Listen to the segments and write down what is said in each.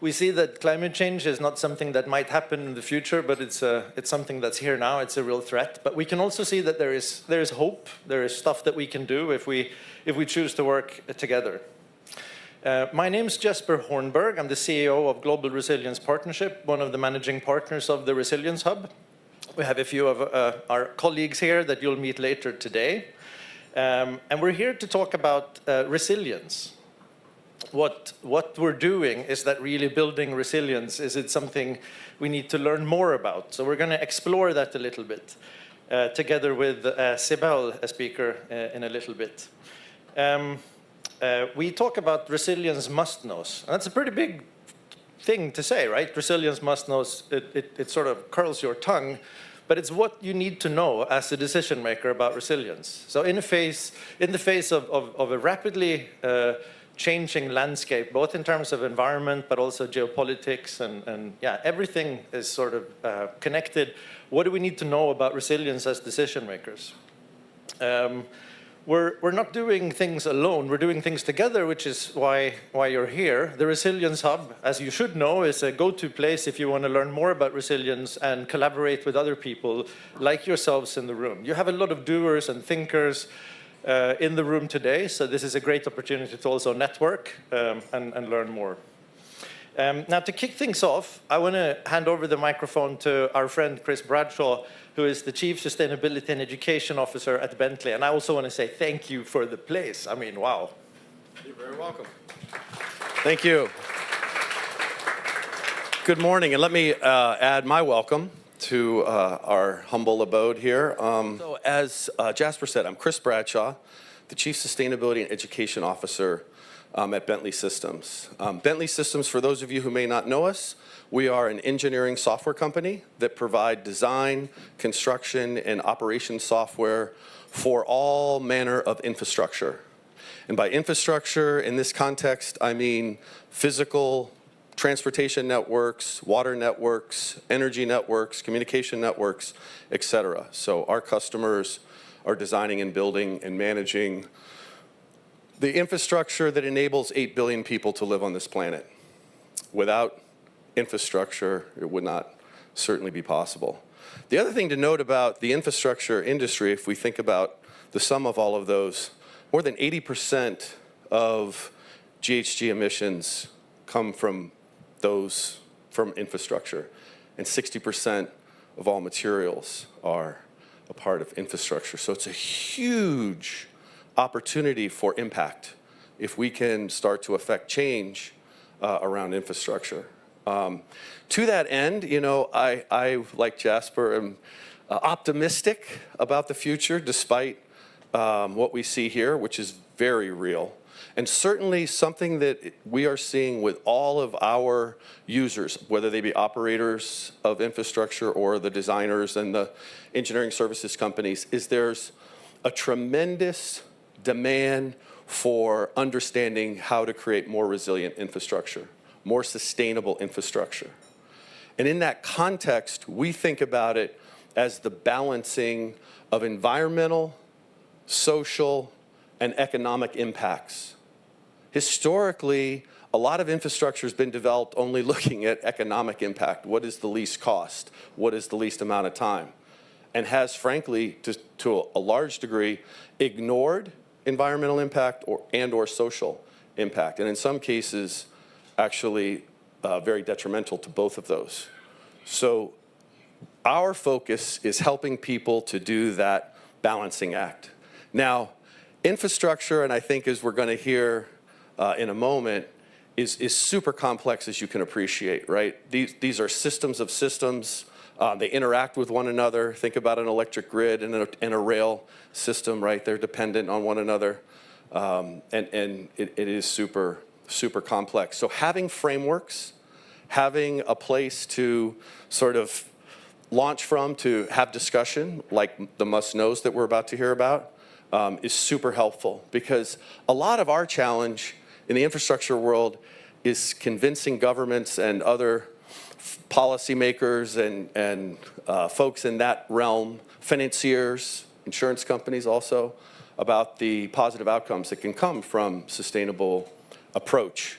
we see that climate change is not something that might happen in the future, but it's something that's here now. It's a real threat. But we can also see that there is hope. There is stuff that we can do if we choose to work together. My name's Jesper Hornberg. I'm the CEO of Global Resilience Partnership, one of the managing partners of the Resilience Hub. We have a few of our colleagues here that you'll meet later today. And we're here to talk about resilience. What we're doing is that really building resilience, is it something we need to learn more about? So we're going to explore that a little bit, together with Cibele, a speaker, in a little bit. We talk about resilience must-knows. That's a pretty big thing to say, right? Resilience must-knows, it sort of curls your tongue, but it's what you need to know as a decision maker about resilience. So in the face of a rapidly changing landscape, both in terms of environment, but also geopolitics, and yeah, everything is sort of connected. What do we need to know about resilience as decision makers? We're not doing things alone, we're doing things together, which is why you're here. The Resilience Hub, as you should know, is a go-to place if you want to learn more about resilience and collaborate with other people like yourselves in the room. You have a lot of doers and thinkers in the room today, so this is a great opportunity to also network and learn more. Now, to kick things off, I want to hand over the microphone to our friend Chris Bradshaw, who is the Chief Sustainability and Education Officer at Bentley. And I also want to say thank you for the place. I mean, wow. You're very welcome. Thank you. Good morning, and let me add my welcome to our humble abode here. So as Jesper said, I'm Chris Bradshaw, the Chief Sustainability and Education Officer at Bentley Systems. Bentley Systems, for those of you who may not know us, we are an engineering software company that provide design, construction, and operation software for all manner of infrastructure. And by infrastructure, in this context, I mean physical transportation networks, water networks, energy networks, communication networks, etc. So our customers are designing and building and managing the infrastructure that enables 8 billion people to live on this planet. Without infrastructure, it would not certainly be possible. The other thing to note about the infrastructure industry, if we think about the sum of all of those, more than 80% of GHG emissions come from infrastructure, and 60% of all materials are a part of infrastructure. So it's a huge opportunity for impact if we can start to affect change around infrastructure. To that end, you know, I like Jesper, am optimistic about the future despite what we see here, which is very real. And certainly something that we are seeing with all of our users, whether they be operators of infrastructure or the designers and the engineering services companies, is there's a tremendous demand for understanding how to create more resilient infrastructure, more sustainable infrastructure. And in that context, we think about it as the balancing of environmental, social, and economic impacts. Historically, a lot of infrastructure has been developed only looking at economic impact. What is the least cost? What is the least amount of time? And has, frankly, to a large degree, ignored environmental impact or social impact. And in some cases, actually very detrimental to both of those. So our focus is helping people to do that balancing act. Now, infrastructure, and I think as we're going to hear in a moment, is super complex, as you can appreciate, right? These are systems of systems. They interact with one another. Think about an electric grid and a rail system, right? They're dependent on one another. And it is super, super complex. So having frameworks, having a place to sort of launch from, to have discussion, like the must-knows that we're about to hear about, is super helpful. Because a lot of our challenge in the infrastructure world is convincing governments and other policymakers and folks in that realm, financiers, insurance companies also, about the positive outcomes that can come from sustainable approach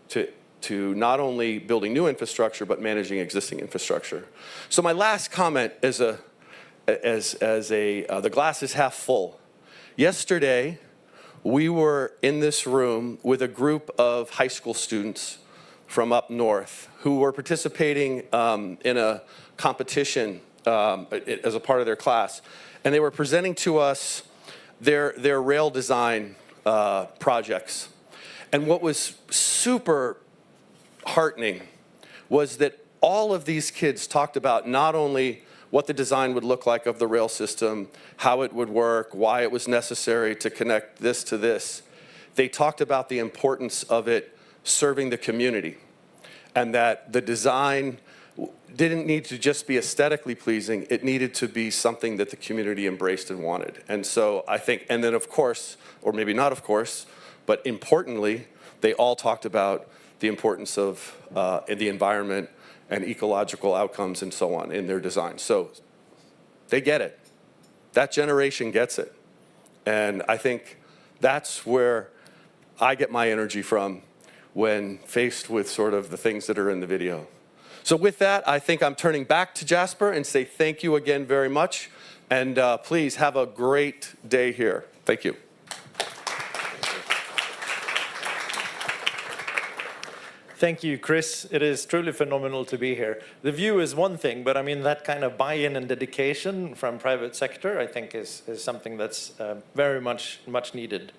to to not only building new infrastructure, but managing existing infrastructure. So my last comment is the glass is half full. Yesterday, we were in this room with a group of high school students from up north who were participating in a competition as a part of their class. And they were presenting to us their rail design projects. And what was super heartening was that all of these kids talked about not only what the design would look like of the rail system, how it would work, why it was necessary to connect this to this. They talked about the importance of it serving the community, and that the design didn't need to just be aesthetically pleasing, it needed to be something that the community embraced and wanted. And so I think, and then of course, or maybe not of course, but importantly, they all talked about the importance of the environment and ecological outcomes and so on in their design. So they get it. That generation gets it. And I think that's where I get my energy from when faced with sort of the things that are in the video. So with that, I think I'm turning back to Jesper and say thank you again very much. And please have a great day here. Thank you. Thank you, Chris. It is truly phenomenal to be here. The view is one thing, but I mean, that kind of buy-in and dedication from private sector, I think is something that's very much needed.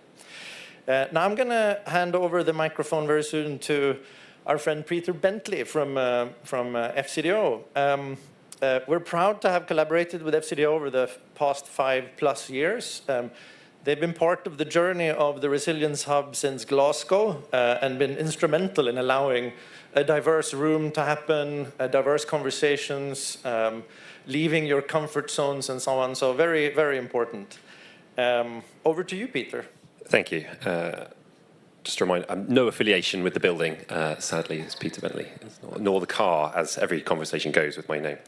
Now I'm going to hand over the microphone very soon to our friend Peter Bentley from FCDO. We're proud to have collaborated with FCDO over the past 5+ years. They've been part of the journey of the Resilience Hub since Glasgow and been instrumental in allowing a diverse room to happen, diverse conversations, leaving your comfort zones and so on. So very, very important. Over to you, Peter. Thank you. Just to remind, no affiliation with the building, sadly, it's Peter Bentley, nor the car, as every conversation goes with my name.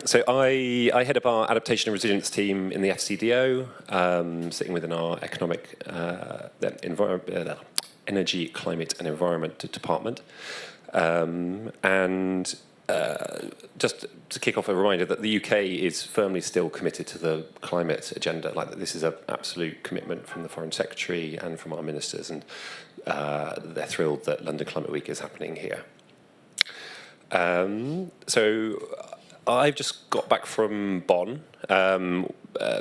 So I head up our adaptation and resilience team in the FCDO, sitting within our economic, energy, climate and environment department. Just to kick off, a reminder that the UK is firmly still committed to the climate agenda. Like, this is an absolute commitment from the Foreign Secretary and from our ministers, and they're thrilled that London Climate Week is happening here. So I've just got back from Bonn,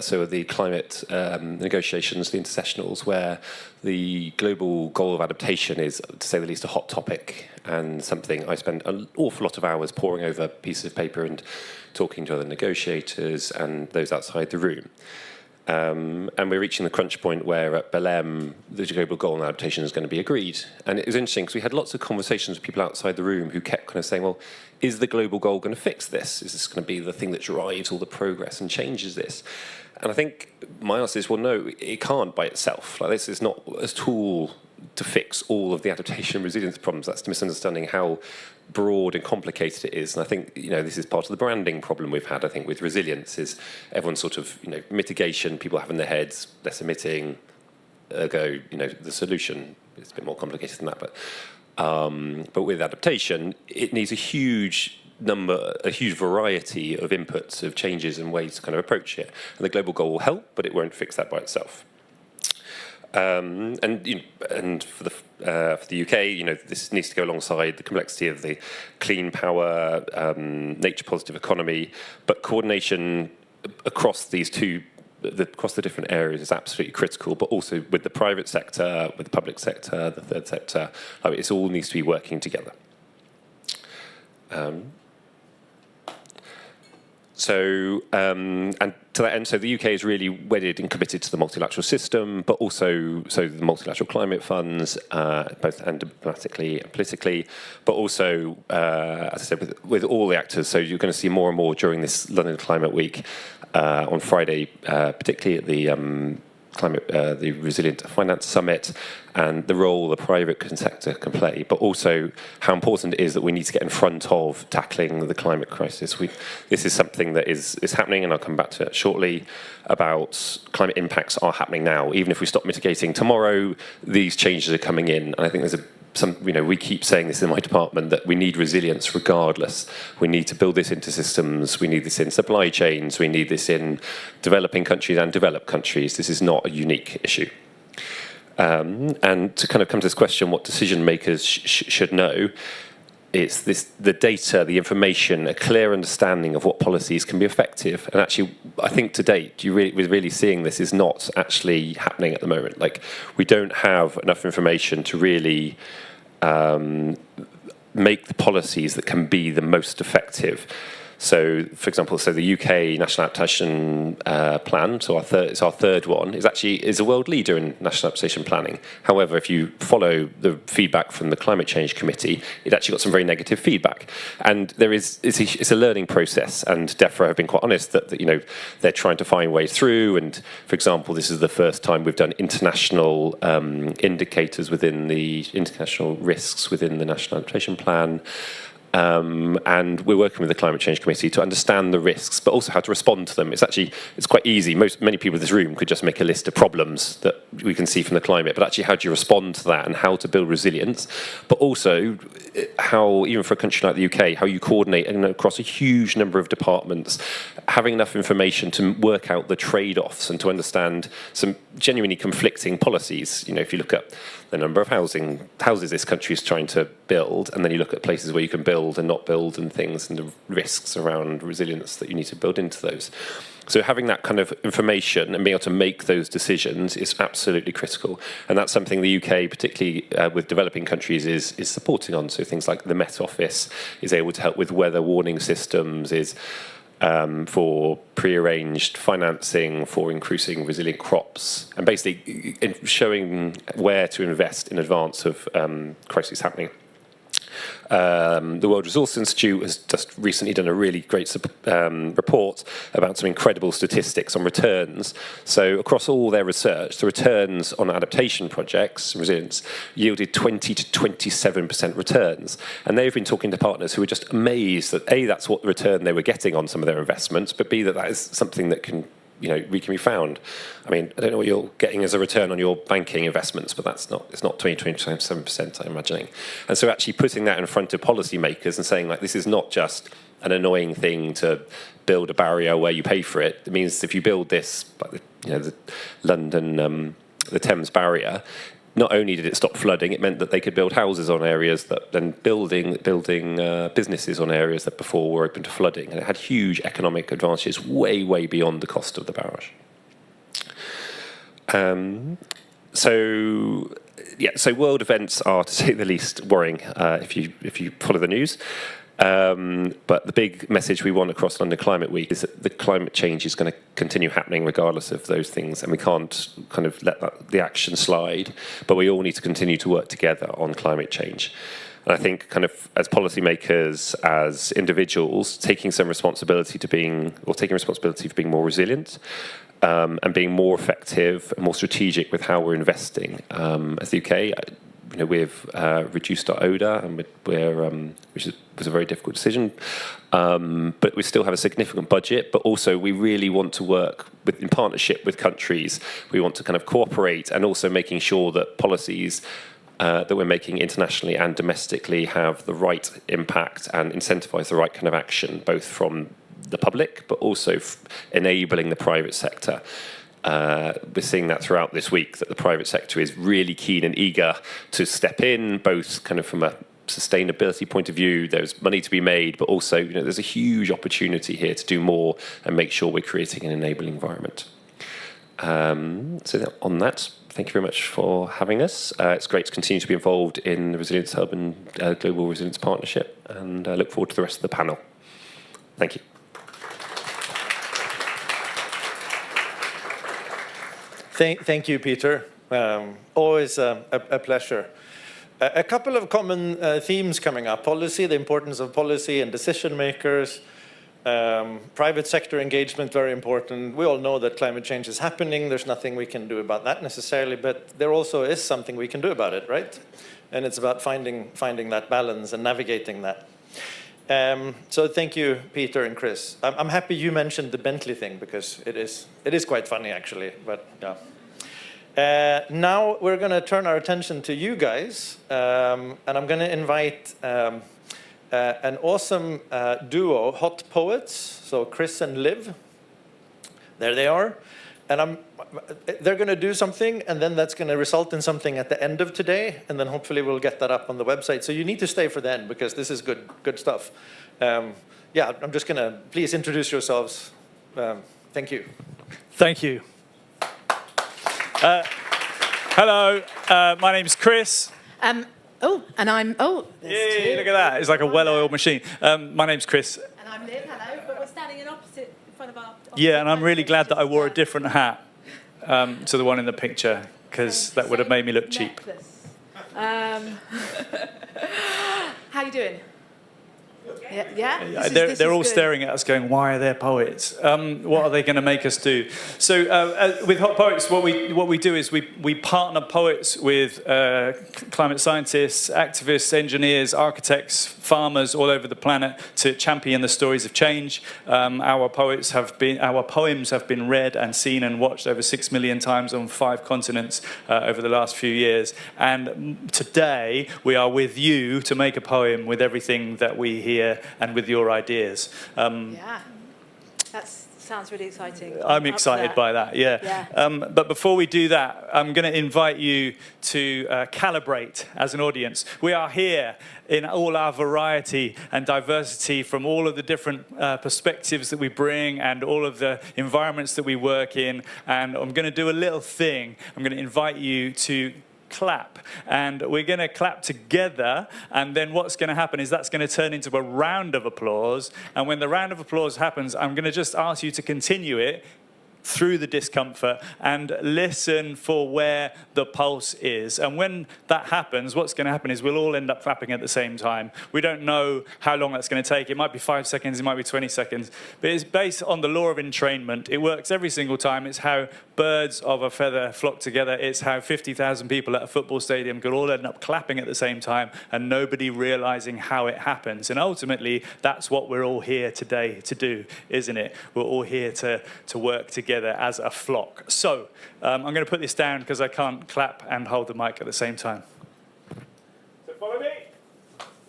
so the climate negotiations, the intersessionals, where the global goal of adaptation is, to say the least, a hot topic, and something I spend an awful lot of hours poring over pieces of paper and talking to other negotiators and those outside the room. And we're reaching the crunch point where at Belém, the global goal on adaptation is going to be agreed. And it was interesting because we had lots of conversations with people outside the room who kept kind of saying, well, is the global goal going to fix this? Is this going to be the thing that drives all the progress and changes this? And I think my answer is, well, no, it can't by itself. Like, this is not a tool to fix all of the adaptation and resilience problems. That's misunderstanding how broad and complicated it is. And I think, this is part of the branding problem we've had, I think, with resilience, is everyone's sort of, mitigation, people have in their heads, less emitting, ergo, the solution is a bit more complicated than that. But with adaptation, it needs a huge variety of inputs, of changes and ways to kind of approach it. And the global goal will help, but it won't fix that by itself. And for the UK, this needs to go alongside the complexity of the clean power, nature positive economy, but coordination across these across the different areas is absolutely critical, but also with the private sector, with the public sector, the third sector, it all needs to be working together. And to that end, so the UK is really wedded and committed to the multilateral system, but also the multilateral climate funds, both diplomatically and politically, but also, as I said, with all the actors. So you're going to see more and more during this London Climate Week on Friday, particularly at the Resilient Finance Summit, and the role the private sector can play, but also how important it is that we need to get in front of tackling the climate crisis. This is something that is happening, and I'll come back to it shortly, about climate impacts are happening now. Even if we stop mitigating tomorrow, these changes are coming in, and I think there's a we keep saying this in my department, that we need resilience regardless. We need to build this into systems. We need this in supply chains. We need this in developing countries and developed countries. This is not a unique issue. And to kind of come to this question, what decision makers should know, it's the data, the information, a clear understanding of what policies can be effective. And actually, I think to date, we're really seeing this is not actually happening at the moment. Like, we don't have enough information to really make the policies that can be the most effective. So, for example, the UK National Adaptation Plan, so it's our third one, is a world leader in national adaptation planning. However, if you follow the feedback from the Climate Change Committee, it actually got some very negative feedback. And it's a learning process. And DEFRA have been quite honest that they're trying to find ways through. And for example, this is the first time we've done international indicators within the international risks within the National Adaptation Plan. And we're working with the Climate Change Committee to understand the risks, but also how to respond to them. It's quite easy. Many people in this room could just make a list of problems that we can see from the climate, but actually how do you respond to that and how to build resilience, but also how, even for a country like the UK, how you coordinate across a huge number of departments, having enough information to work out the trade-offs and to understand some genuinely conflicting policies. If you look at the number of houses this country is trying to build, and then you look at places where you can build and not build and things, and the risks around resilience that you need to build into those. So having that kind of information and being able to make those decisions is absolutely critical. And that's something the UK, particularly with developing countries, is supporting on. So things like the Met Office is able to help with weather warning systems, is for pre-arranged financing for increasing resilient crops, and basically showing where to invest in advance of crises happening. The World Resources Institute has just recently done a really great report about some incredible statistics on returns. So across all their research, the returns on adaptation projects, resilience, yielded 20 to 27% returns. And they've been talking to partners who were just amazed that A, that's what the return they were getting on some of their investments, but B, that is something that can be found. I mean, I don't know what you're getting as a return on your banking investments, but it's not 20, 27%, I'm imagining. And so actually putting that in front of policymakers and saying, like, this is not just an annoying thing to build a barrier where you pay for it. It means if you build this, like the London, the Thames barrier, not only did it stop flooding, it meant that they could build houses on areas that then building businesses on areas that before were open to flooding, and it had huge economic advantages way beyond the cost of the barrage. So world events are, to say the least, worrying if you follow the news. But the big message we want across London Climate Week is that the climate change is going to continue happening regardless of those things, and we can't kind of let the action slide, but we all need to continue to work together on climate change. And I think kind of as policymakers, as individuals, taking responsibility for being more resilient, and being more effective and more strategic with how we're investing. As the UK, we've reduced our ODA, and which was a very difficult decision. But we still have a significant budget. But also, we really want to work in partnership with countries. We want to kind of cooperate, and also making sure that policies that we're making internationally and domestically have the right impact and incentivise the right kind of action, both from the public, but also enabling the private sector. We're seeing that throughout this week, that the private sector is really keen and eager to step in, both kind of from a sustainability point of view. There's money to be made, but also there's a huge opportunity here to do more and make sure we're creating an enabling environment. So on that, thank you very much for having us. It's great to continue to be involved in the Resilience Hub and Global Resilience Partnership, and I look forward to the rest of the panel. Thank you. Thank you, Peter. Always a pleasure. A couple of common themes coming up. Policy, the importance of policy and decision makers. Private sector engagement, very important. We all know that climate change is happening. There's nothing we can do about that necessarily, but there also is something we can do about it, right? And it's about finding that balance and navigating that. So thank you, Peter and Chris. I'm happy you mentioned the Bentley thing, because it is quite funny, actually. But yeah. Now we're going to turn our attention to you guys, and I'm going to invite an awesome duo, hot poets, so Chris and Liv. There they are. And they're going to do something, and then that's going to result in something at the end of today, and then hopefully we'll get that up on the website. So you need to stay for then, because this is good stuff. Yeah, I'm just going to, please introduce yourselves. Thank you. Thank you. Hello, my name's Chris. And I'm, Yay, look at that. It's like a well-oiled machine. My name's Chris. And I'm Liv, hello, but we're standing in front of our... Yeah, and I'm really glad that I wore a different hat to the one in the picture, because that would have made me look cheap. How you doing? Yeah? They're all staring at us going, why are there poets? What are they going to make us do? So with Hot Poets, what we do is we partner poets with climate scientists, activists, engineers, architects, farmers all over the planet to champion the stories of change. Our poems have been read and seen and watched over 6 million times on 5 continents over the last few years. And today we are with you to make a poem with everything that we hear and with your ideas. Yeah, that sounds really exciting. I'm excited by that, yeah. But before we do that, I'm going to invite you to calibrate as an audience. We are here in all our variety and diversity from all of the different perspectives that we bring and all of the environments that we work in. And I'm going to do a little thing. I'm going to invite you to clap, and we're going to clap together, and then what's going to happen is that's going to turn into a round of applause, and when the round of applause happens, I'm going to just ask you to continue it through the discomfort and listen for where the pulse is. And when that happens, what's going to happen is we'll all end up clapping at the same time. We don't know how long that's going to take. It might be 5 seconds, it might be 20 seconds, but it's based on the law of entrainment. It works every single time. It's how birds of a feather flock together. It's how 50,000 people at a football stadium could all end up clapping at the same time and nobody realizing how it happens. And ultimately, that's what we're all here today to do, isn't it? We're all here to work together as a flock. So I'm going to put this down because I can't clap and hold the mic at the same time. So follow me.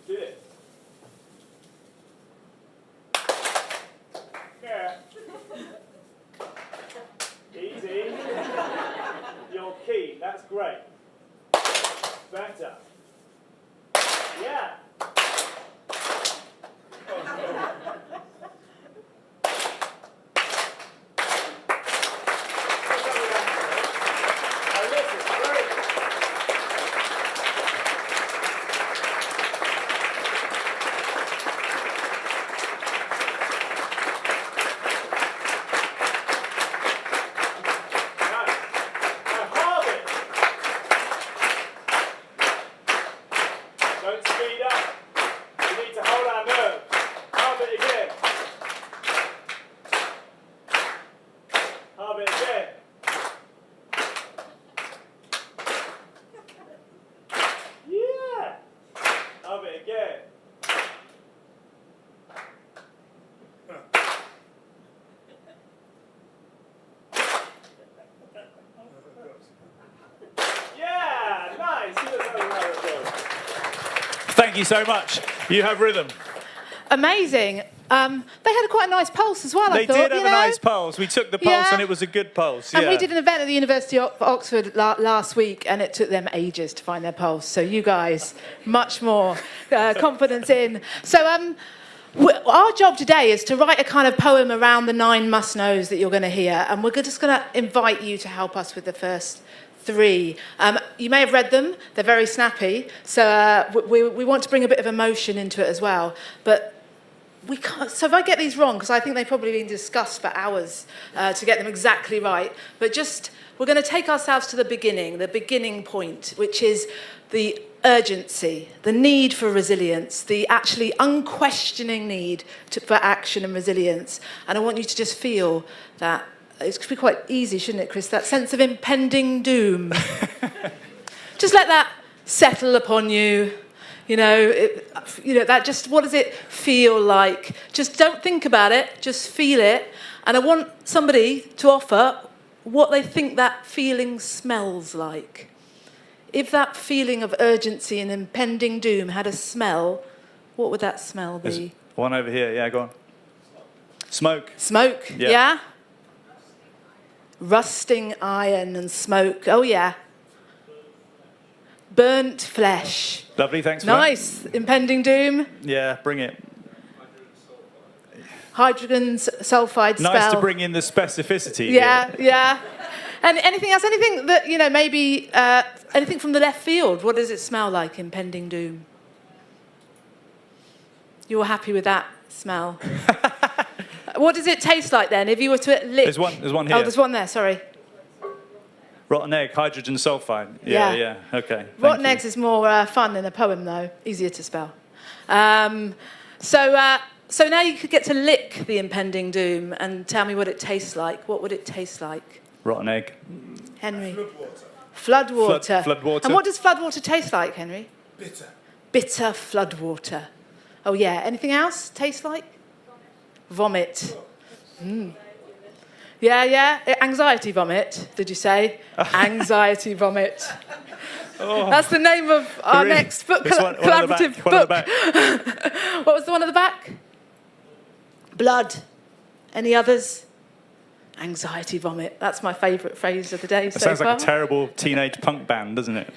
Do this. Yeah. Easy. You're keen. That's great. Better. Yeah. Thank you so much. You have rhythm. Amazing. They had quite a nice pulse as well, I thought. They did have a nice pulse. We took the pulse and it was a good pulse. And we did an event at the University of Oxford last week, and it took them ages to find their pulse. So you guys, much more confidence in. So our job today is to write a kind of poem around the 9 must-knows that you're going to hear, and we're just going to invite you to help us with the first 3. You may have read them. They're very snappy. So we want to bring a bit of emotion into it as well. But we can't. So if I get these wrong, because I think they've probably been discussed for hours to get them exactly right, but just we're going to take ourselves to the beginning point, which is the urgency, the need for resilience, the actually unquestioning need for action and resilience. And I want you to just feel that. It could be quite easy, shouldn't it, Chris? That sense of impending doom. Just let that settle upon you. That just, what does it feel like? Just don't think about it, just feel it. And I want somebody to offer what they think that feeling smells like. If that feeling of urgency and impending doom had a smell, what would that smell be? There's one over here. Yeah, go on. Smoke. Smoke, Yeah. yeah? Rusting iron and smoke, oh yeah. Burnt flesh. Lovely, thanks for Nice, impending doom. that. Yeah, bring it. Hydrogen sulfide spell. Nice to bring in the specificity. Yeah, here. yeah. And anything else? Anything that, you know, maybe, anything from the left field? What does it smell like, impending doom? You're happy with that smell? What does it taste like then? If you were to lick... There's one here. Oh, there's one there, sorry. Rotten egg, hydrogen sulfide. Yeah. Yeah. Okay. Rotten thank eggs is more fun in a poem, though. Easier to spell. So now you could get to lick the impending doom and tell me what it tastes like. What would it taste like? you. Rotten egg. Henry? Floodwater. Floodwater. And what does floodwater taste like, Henry? Bitter. Bitter floodwater. Oh, yeah. Anything else taste like? Vomit. Yeah, yeah. Anxiety vomit, did you say? Anxiety vomit. That's the name of our Really? next book, This one- one at the collaborative back, one at the book. What was the one at the back? Blood. Any others? Anxiety vomit. That's my favourite phrase of the day so Sounds far. like a terrible teenage punk band, doesn't it?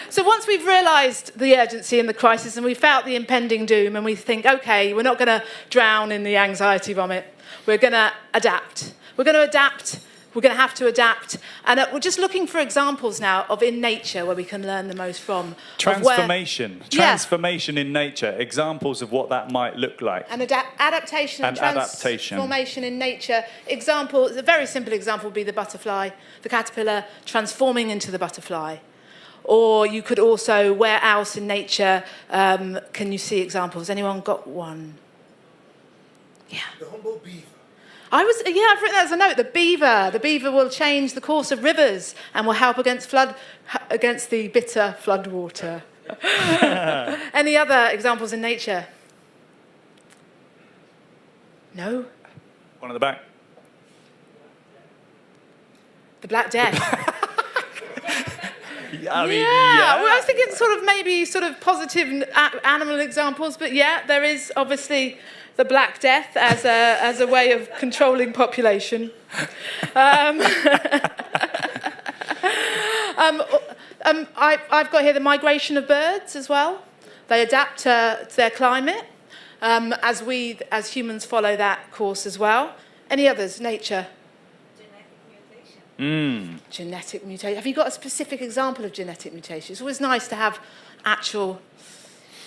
So once we've realised the urgency and the crisis and we've felt the impending doom and we think, OK, we're not going to drown in the anxiety vomit. We're going to adapt. We're going to adapt. We're going to have to adapt. And we're just looking for examples now of in nature where we can learn the most from. of where- Transformation. Transformation in nature. Examples of what that might look like. And adaptation and adaptation. transformation in nature. Example, a very simple example would be the butterfly, the caterpillar transforming into the butterfly. Or you could also, where else in nature can you see examples? Anyone got one? Yeah. The humble beaver. I've written that as a note. The beaver will change the course of rivers and will help against the bitter flood water. Any other examples in nature? No? One at the back. The Black Death. I mean, Well, I was thinking maybe positive animal examples, but yeah, there is obviously the Black Death as a way of controlling population. I've got here the migration of birds as well. They adapt to their climate as humans follow that course as well. Any others? Nature. Genetic mutation. Have you got a specific example of genetic mutation? It's always nice to have actual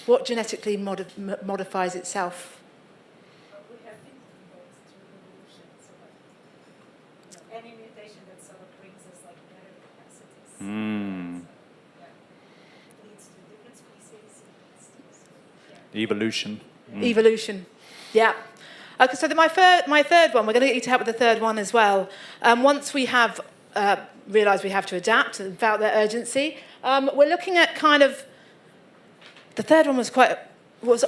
what genetically modifies itself. We have been involved through evolution, so any mutation that sort of brings us like better capacities. Leads to different species. Evolution. Evolution. Yeah. Okay, so my third one, we're going to get you to help with the third one as well. Once we have realised we have to adapt and felt their urgency, we're looking at the third one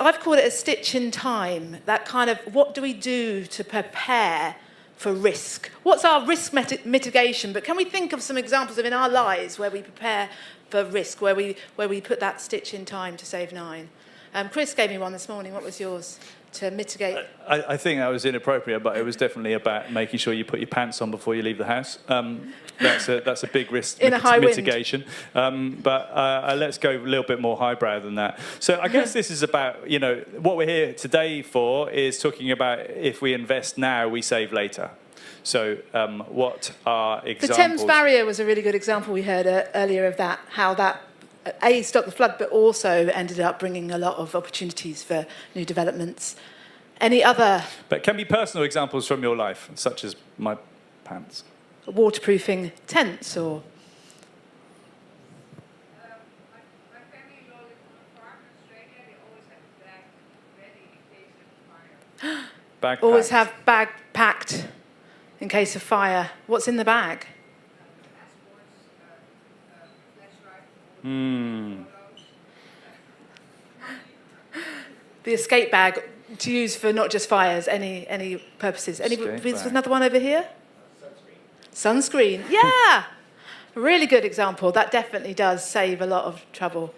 I've called it a stitch in time. That kind of, what do we do to prepare for risk? What's our risk mitigation? But can we think of some examples of in our lives where we prepare for risk, where we put that stitch in time to save 9? Chris gave me one this morning. What was yours? To mitigate? I think that was inappropriate, but it was definitely about making sure you put your pants on before you leave the house. That's a big risk In a high wind. mitigation. But let's go a little bit more highbrow than that. So I guess this is about, what we're here today for is talking about if we invest now, we save later. So what are examples? The Thames Barrier was a really good example we heard earlier of that, how that stopped the flood, but also ended up bringing a lot of opportunities for new developments. Any other? But can be personal examples from your life, such as my pants. Waterproofing tents or? My family is all living on a farm in Australia. They always have a bag ready in case of fire. Bag Always packed. have bag packed in case of fire. What's in the bag? The escape bag to use for not just fires, any purposes. Escape There's bag. another one over here. Sunscreen, yeah. Really good example. That definitely does save a lot of trouble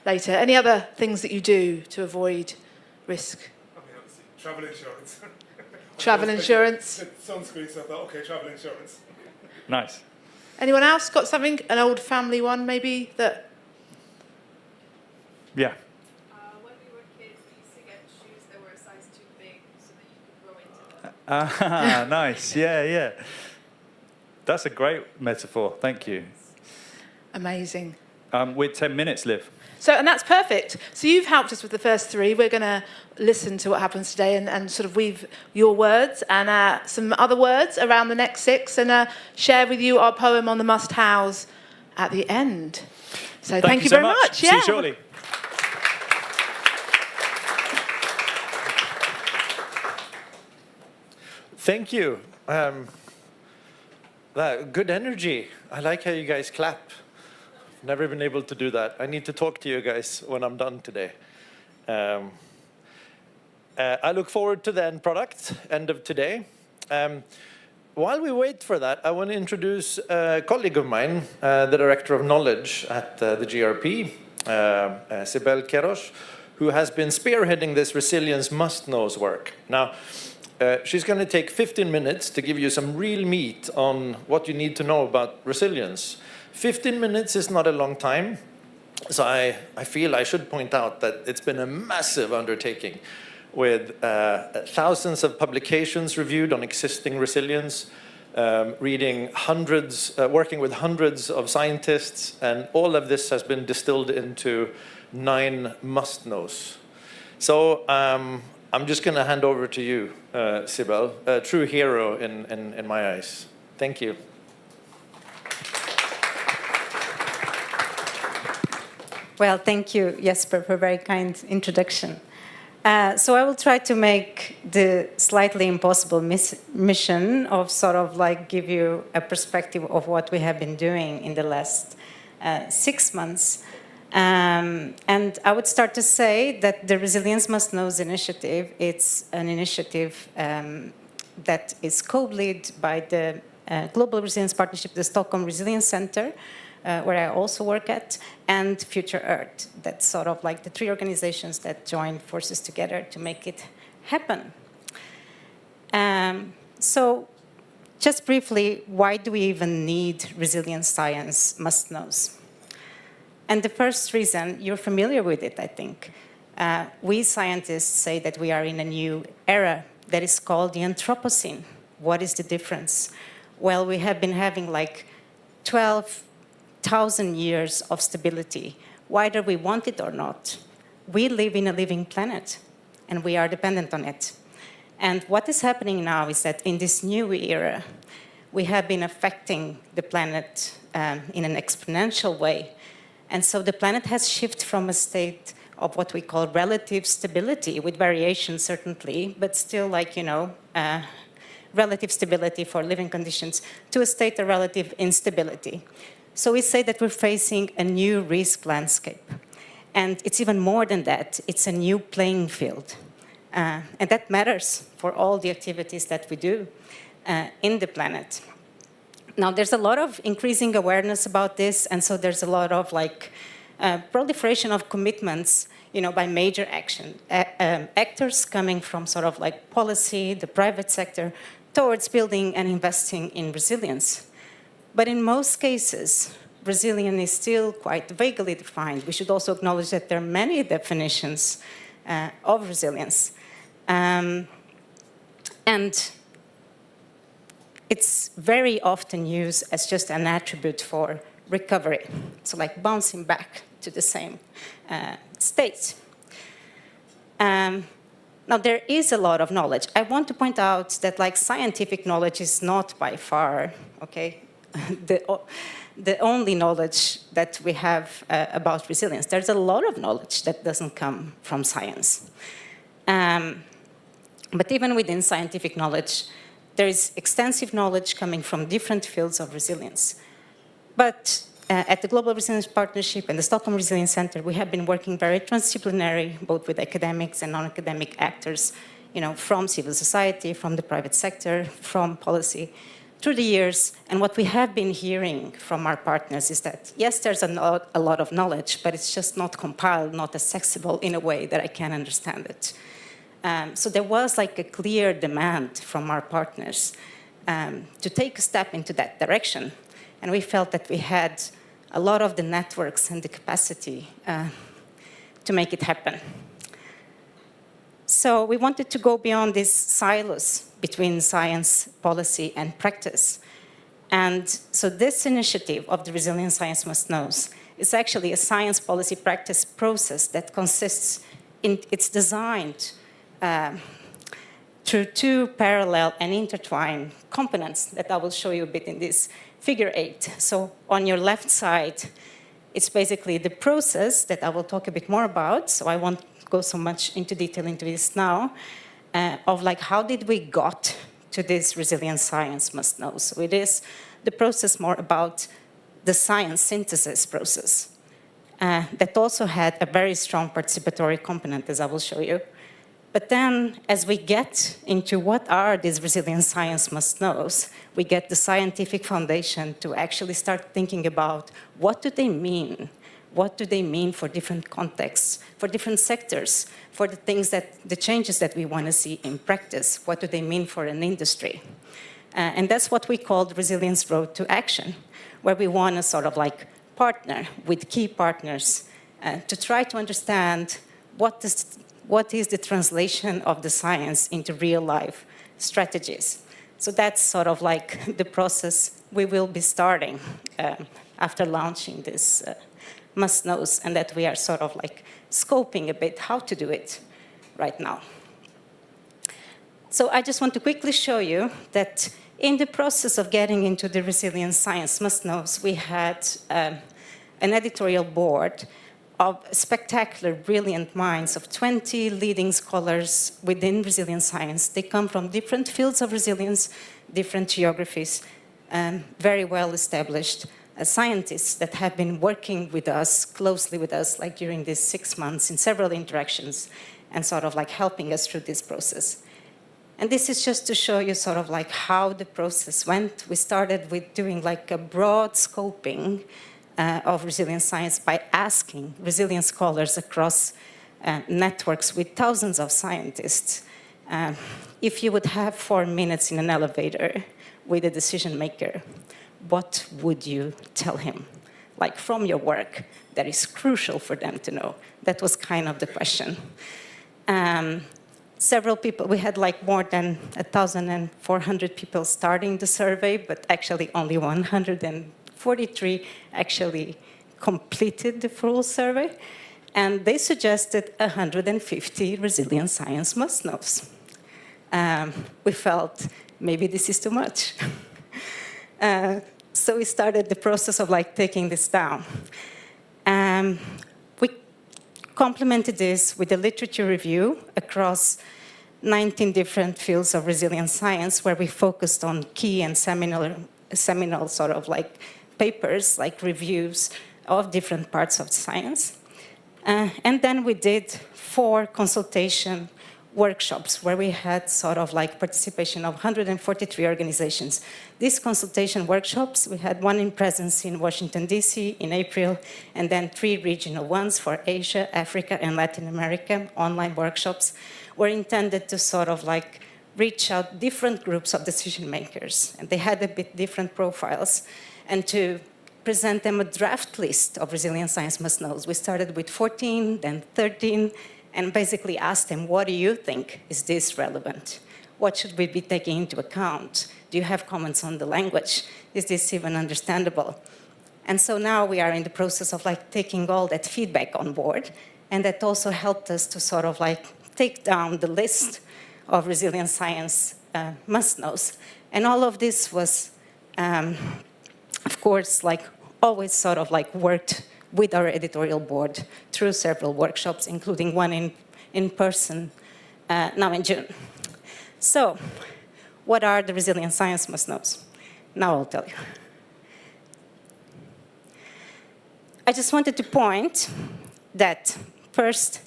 later. Any other things that you do to avoid risk? I mean, obviously, travel insurance. Travel insurance. Sunscreen, so I thought, okay, travel insurance. Nice. Anyone else got something? An old family one, maybe, that... Yeah. When we were kids, we used to get shoes that were a size too big so that you could grow into them. Ah, nice. Yeah. That's a great metaphor. Thank you. Amazing. We're 10 minutes, Liv. So, and that's perfect. So you've helped us with the first three. We're going to listen to what happens today and sort of weave your words and some other words around the next six and share with you our poem on the must-hows at the end. So thank you so very much. See you shortly. Thank you. Good energy. I like how you guys clap. Never been able to do that. I need to talk to you guys when I'm done today. I look forward to the end product, end of today. While we wait for that, I want to introduce a colleague of mine, the Director of Knowledge at the GRP, Cibele Queiroz, who has been spearheading this resilience must-knows work. Now, she's going to take 15 minutes to give you some real meat on what you need to know about resilience. 15 minutes is not a long time, so I feel I should point out that it's been a massive undertaking with thousands of publications reviewed on existing resilience, reading hundreds, working with hundreds of scientists, and all of this has been distilled into 9 must-knows. So I'm just going to hand over to you, Cibele, a true hero in my eyes. Thank you. Well, thank you, Jesper, for a very kind introduction. So I will try to make the slightly impossible mission of sort of like give you a perspective of what we have been doing in the last 6 months. And I would start to say that the Resilience Must Knows initiative, it's an initiative that is co-led by the Global Resilience Partnership, the Stockholm Resilience Center, where I also work at, and Future Earth. That's sort of like the 3 organizations that join forces together to make it happen. So just briefly, why do we even need resilience science must-knows? And the first reason, you're familiar with it, I think. We scientists say that we are in a new era that is called the Anthropocene. What is the difference? Well, we have been having like 12,000 years of stability, whether we want it or not. We live in a living planet, and we are dependent on it. And what is happening now is that in this new era, we have been affecting the planet in an exponential way. And so the planet has shifted from a state of what we call relative stability, with variation certainly, but still like, relative stability for living conditions, to a state of relative instability. So we say that we're facing a new risk landscape. And it's even more than that. It's a new playing field. And that matters for all the activities that we do in the planet. Now, there's a lot of increasing awareness about this, and so there's a lot of proliferation of commitments, by major actors coming from sort of like policy, the private sector, towards building and investing in resilience. But in most cases, resilience is still quite vaguely defined. We should also acknowledge that there are many definitions of resilience. And it's very often used as just an attribute for recovery. So like bouncing back to the same state. Now, there is a lot of knowledge. I want to point out that scientific knowledge is not by far, the only knowledge that we have about resilience. There's a lot of knowledge that doesn't come from science. But even within scientific knowledge, there is extensive knowledge coming from different fields of resilience. But at the Global Resilience Partnership and the Stockholm Resilience Center, we have been working very transdisciplinary, both with academics and non-academic actors, from civil society, from the private sector, from policy, through the years, and what we have been hearing from our partners is that, yes, there's a lot of knowledge, but it's just not compiled, not accessible in a way that I can understand it. So there was like a clear demand from our partners to take a step into that direction. And we felt that we had a lot of the networks and the capacity to make it happen. So we wanted to go beyond these silos between science, policy, and practice. And so this initiative of the Resilient Science Must Knows is actually a science policy practice process that consists in, it's designed through two parallel and intertwined components that I will show you a bit in this figure 8. So on your left side, it's basically the process that I will talk a bit more about, so I won't go so much into detail into this now, of like how did we got to this Resilient Science Must Know. So it is the process more about the science synthesis process that also had a very strong participatory component, as I will show you. But then, as we get into what are these Resilient Science Must Knows, we get the scientific foundation to actually start thinking about what do they mean? What do they mean for different contexts, for different sectors, for the things that, the changes that we want to see in practice? What do they mean for an industry? And that's what we call the Resilience Road to Action, where we want to sort of like partner with key partners to try to understand what is the translation of the science into real-life strategies. So that's sort of like the process we will be starting after launching this Must Knows, and that we are sort of like scoping a bit how to do it right now. So I just want to quickly show you that in the process of getting into the Resilient Science Must Knows, we had an editorial board of spectacular, brilliant minds of 20 leading scholars within resilient science. They come from different fields of resilience, different geographies, very well established scientists that have been working with us, closely with us, like during these 6 months in several interactions and sort of like helping us through this process. And this is just to show you sort of like how the process went. We started with doing like a broad scoping of resilient science by asking resilient scholars across networks with thousands of scientists if you would have 4 minutes in an elevator with a decision maker, what would you tell him? Like from your work, that is crucial for them to know. That was kind of the question. Several people, we had like more than 1,400 people starting the survey, but actually only 143 actually completed the full survey. And they suggested 150 resilient science must knows. We felt maybe this is too much. So we started the process of like taking this down. We complemented this with a literature review across 19 different fields of resilient science, where we focused on key and seminal sort of like papers, like reviews of different parts of science. And then we did 4 consultation workshops where we had sort of like participation of 143 organizations. These consultation workshops, we had one in presence in Washington, D.C. in April, and then 3 regional ones for Asia, Africa, and Latin America. Online workshops were intended to sort of like reach out different groups of decision makers, and they had a bit different profiles, and to present them a draft list of resilient science must knows. We started with 14, then 13, and basically asked them, what do you think? Is this relevant? What should we be taking into account? Do you have comments on the language? Is this even understandable? And so now we are in the process of like taking all that feedback on board, and that also helped us to sort of like take down the list of resilient science must knows. And all of this was, of course, like always sort of like worked with our editorial board through several workshops, including one in person now in June. So, what are the resilient science must knows? Now I'll tell you. I just wanted to point that first,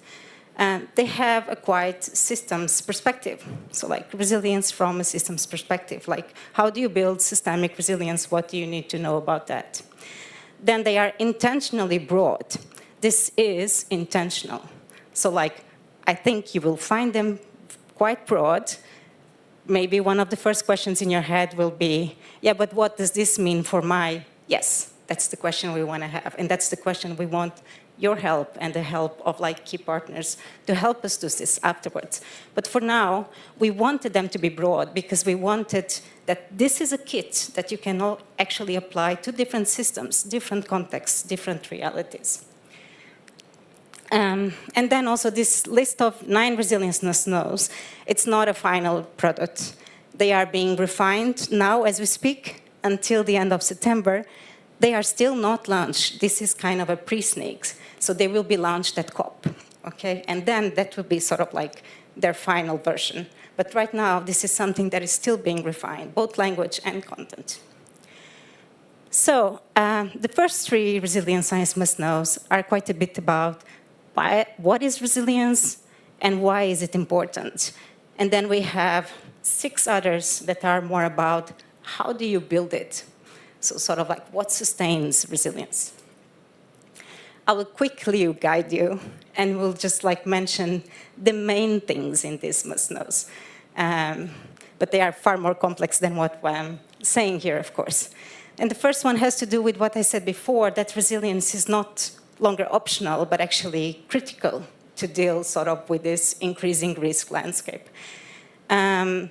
they have a quite systems perspective. So like resilience from a systems perspective, like how do you build systemic resilience? What do you need to know about that? Then they are intentionally broad. This is intentional. So like, I think you will find them quite broad. Maybe one of the first questions in your head will be, yeah, but what does this mean for my, yes, that's the question we want to have. And that's the question we want your help and the help of like key partners to help us do this afterwards. But for now, we wanted them to be broad because we wanted that this is a kit that you can all actually apply to different systems, different contexts, different realities. And then also this list of 9 resilience must-knows, it's not a final product. They are being refined now as we speak until the end of September. They are still not launched. This is kind of a pre-sneak. So they will be launched at COP, okay? And then that will be sort of like their final version. But right now, this is something that is still being refined, both language and content. So the first 3 resilience science must-knows are quite a bit about what is resilience and why is it important. And then we have 6 others that are more about how do you build it. So sort of like what sustains resilience. I will quickly guide you and we'll just like mention the main things in these must-knows. But they are far more complex than what I'm saying here, of course. And the first one has to do with what I said before, that resilience is not longer optional, but actually critical to deal sort of with this increasing risk landscape. And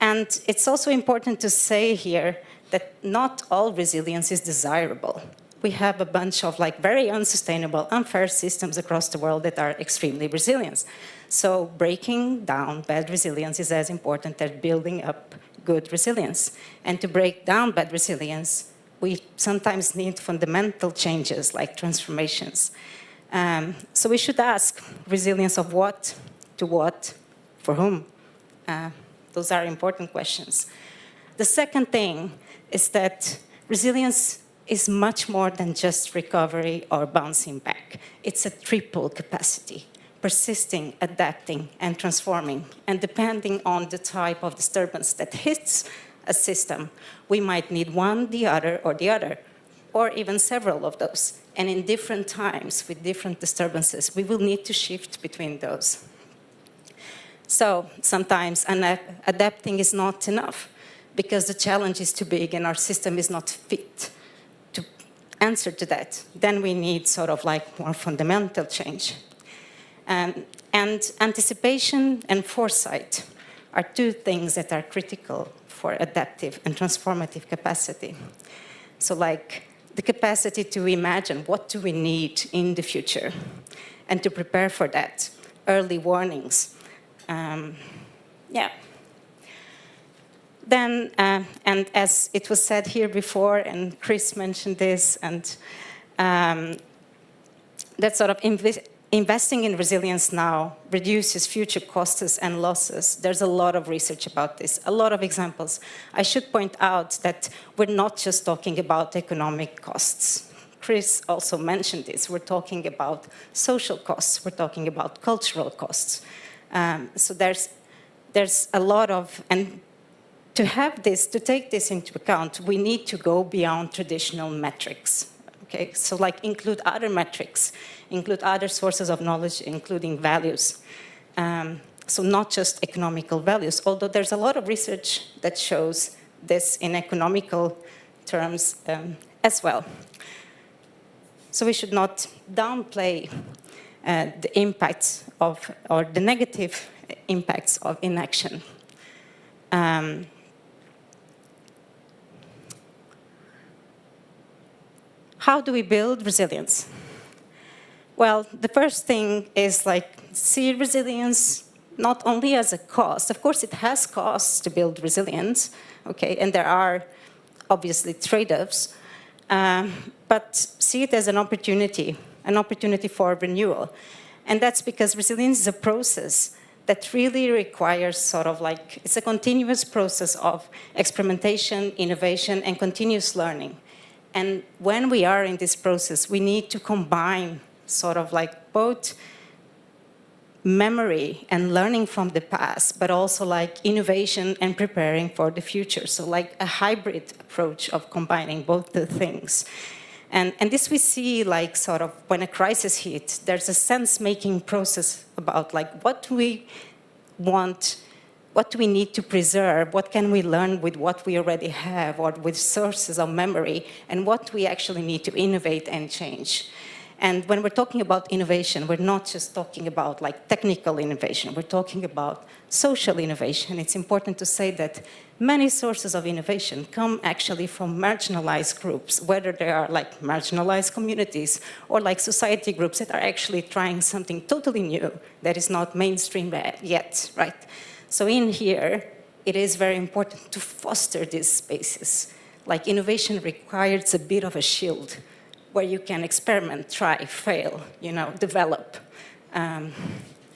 it's also important to say here that not all resilience is desirable. We have a bunch of like very unsustainable, unfair systems across the world that are extremely resilient. So breaking down bad resilience is as important as building up good resilience. And to break down bad resilience, we sometimes need fundamental changes like transformations. So we should ask resilience of what, to what, for whom? Those are important questions. The second thing is that resilience is much more than just recovery or bouncing back. It's a triple capacity, persisting, adapting, and transforming. And depending on the type of disturbance that hits a system, we might need one, the other, or even several of those. And in different times, with different disturbances, we will need to shift between those. So sometimes adapting is not enough because the challenge is too big and our system is not fit to answer to that. Then we need sort of like more fundamental change. And anticipation and foresight are 2 things that are critical for adaptive and transformative capacity. So like the capacity to imagine what do we need in the future and to prepare for that, early warnings. Then, and as it was said here before, and Chris mentioned this, and that sort of investing in resilience now reduces future costs and losses. There's a lot of research about this, a lot of examples. I should point out that we're not just talking about economic costs. Chris also mentioned this. We're talking about social costs. We're talking about cultural costs. So there's a lot of, and to have this, to take this into account, we need to go beyond traditional metrics. Okay, so like include other metrics, include other sources of knowledge, including values. So not just economical values, although there's a lot of research that shows this in economical terms as well. So we should not downplay the impacts of, or the negative impacts of inaction. How do we build resilience? Well, the first thing is like see resilience not only as a cost. Of course, it has costs to build resilience, okay, and there are obviously trade-offs, but see it as an opportunity for renewal. And that's because resilience is a process that really requires sort of like, it's a continuous process of experimentation, innovation, and continuous learning. And when we are in this process, we need to combine sort of like both memory and learning from the past, but also like innovation and preparing for the future. So like a hybrid approach of combining both the things. And this we see like sort of when a crisis hits, there's a sense-making process about like what we want, what do we need to preserve, what can we learn with what we already have or with sources of memory, and what we actually need to innovate and change. And when we're talking about innovation, we're not just talking about like technical innovation, we're talking about social innovation. It's important to say that many sources of innovation come actually from marginalized groups, whether they are like marginalized communities or like society groups that are actually trying something totally new that is not mainstream yet, right? So in here, it is very important to foster these spaces. Like innovation requires a bit of a shield where you can experiment, try, fail, develop. And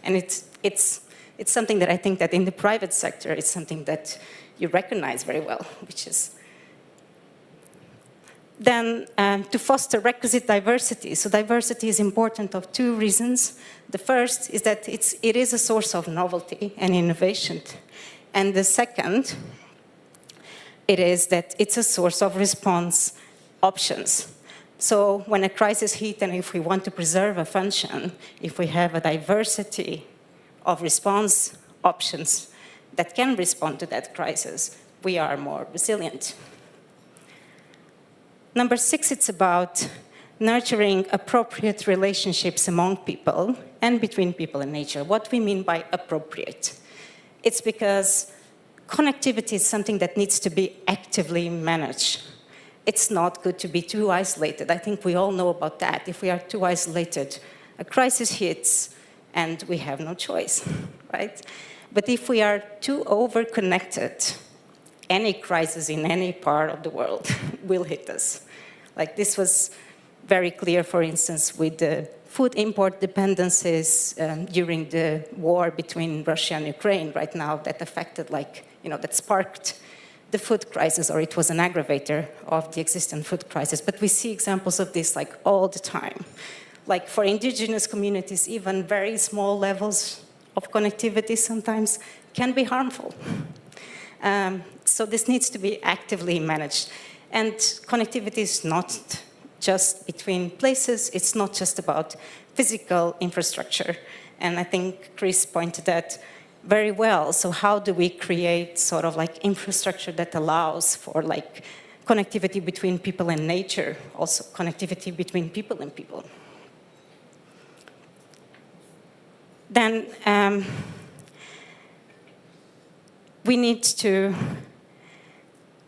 it's something that I think that in the private sector, it's something that you recognize very well, which is then to foster requisite diversity. So diversity is important of two reasons. The first is that it is a source of novelty and innovation. And the second, it is that it's a source of response options. So when a crisis hits and if we want to preserve a function, if we have a diversity of response options that can respond to that crisis, we are more resilient. Number 6, it's about nurturing appropriate relationships among people and between people and nature. What we mean by appropriate? It's because connectivity is something that needs to be actively managed. It's not good to be too isolated. I think we all know about that. If we are too isolated, a crisis hits and we have no choice, right? But if we are too over-connected, any crisis in any part of the world will hit us. Like this was very clear, for instance, with the food import dependencies during the war between Russia and Ukraine right now that affected, that sparked the food crisis, or it was an aggravator of the existing food crisis. But we see examples of this like all the time. Like for indigenous communities, even very small levels of connectivity sometimes can be harmful. So this needs to be actively managed. And connectivity is not just between places, it's not just about physical infrastructure. And I think Chris pointed that very well. So how do we create sort of like infrastructure that allows for like connectivity between people and nature, also connectivity between people and people? Then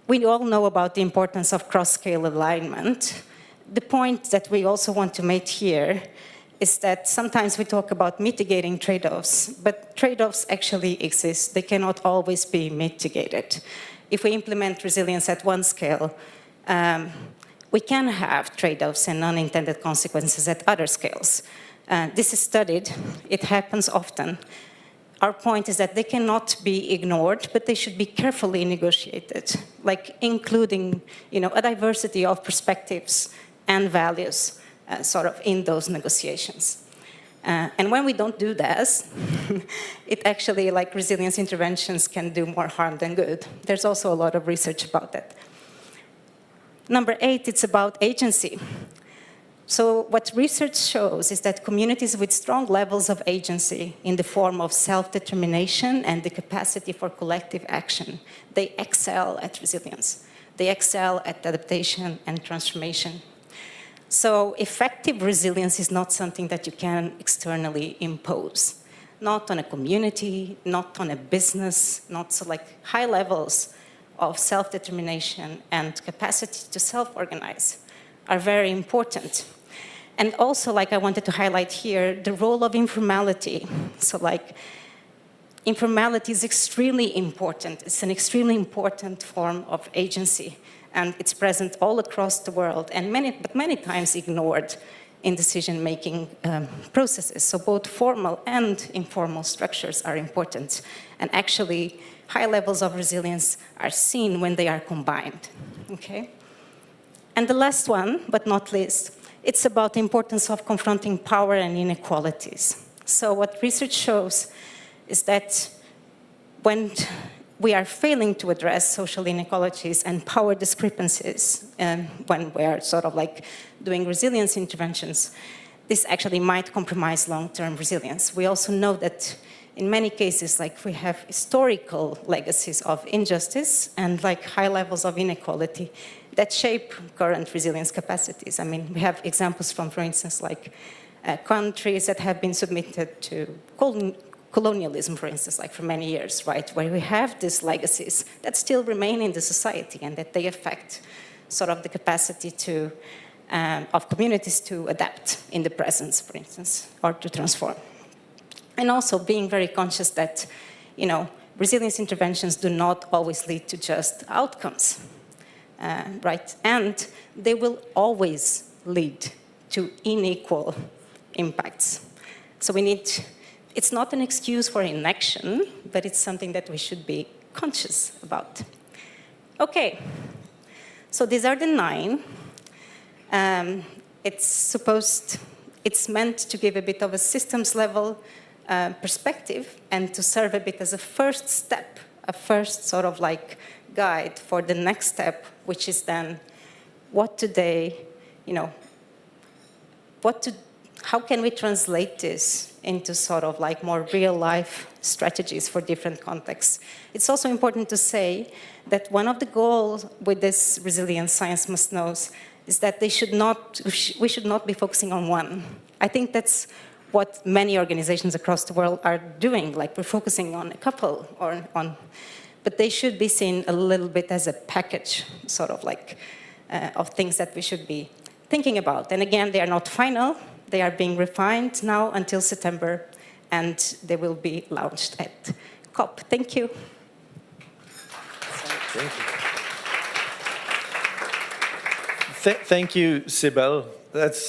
we all know about the importance of cross-scale alignment. The point that we also want to make here is that sometimes we talk about mitigating trade-offs, but trade-offs actually exist. They cannot always be mitigated. If we implement resilience at one scale, we can have trade-offs and unintended consequences at other scales. This is studied. It happens often. Our point is that they cannot be ignored, but they should be carefully negotiated, like including, a diversity of perspectives and values sort of in those negotiations. And when we don't do this, it actually, like resilience interventions can do more harm than good. There's also a lot of research about that. Number 8, it's about agency. So what research shows is that communities with strong levels of agency in the form of self-determination and the capacity for collective action, they excel at resilience. They excel at adaptation and transformation. So effective resilience is not something that you can externally impose. Not on a community, not on a business, not so like high levels of self-determination and capacity to self-organize are very important. And also, like I wanted to highlight here, the role of informality. So like, informality is extremely important. It's an extremely important form of agency. And it's present all across the world, and many times ignored in decision-making processes. So both formal and informal structures are important. And actually, high levels of resilience are seen when they are combined. Okay? And the last one, but not least, it's about the importance of confronting power and inequalities. So what research shows is that when we are failing to address social inequalities and power discrepancies when we are sort of like doing resilience interventions, this actually might compromise long-term resilience. We also know that in many cases, like we have historical legacies of injustice and like high levels of inequality that shape current resilience capacities. I mean, we have examples from, for instance, like countries that have been submitted to colonialism, for instance, like for many years, right? Where we have these legacies that still remain in the society and that they affect sort of the capacity to, of communities to adapt in the present, for instance, or to transform. And also being very conscious that, you know, resilience interventions do not always lead to just outcomes, right? And they will always lead to unequal impacts. So we need, it's not an excuse for inaction, but it's something that we should be conscious about. Okay, so these are the 9. It's meant to give a bit of a systems level perspective and to serve a bit as a first step, a first sort of like guide for the next step, which is then what today, you know, how can we translate this into sort of like more real life strategies for different contexts? It's also important to say that one of the goals with this resilience science must knows is that we should not be focusing on one. I think that's what many organizations across the world are doing, like we're focusing on a couple or on, but they should be seen a little bit as a package, sort of like, of things that we should be thinking about. And again, they are not final, they are being refined now until September, and they will be launched at COP. Thank you. Thank you. Thank you, Cibele.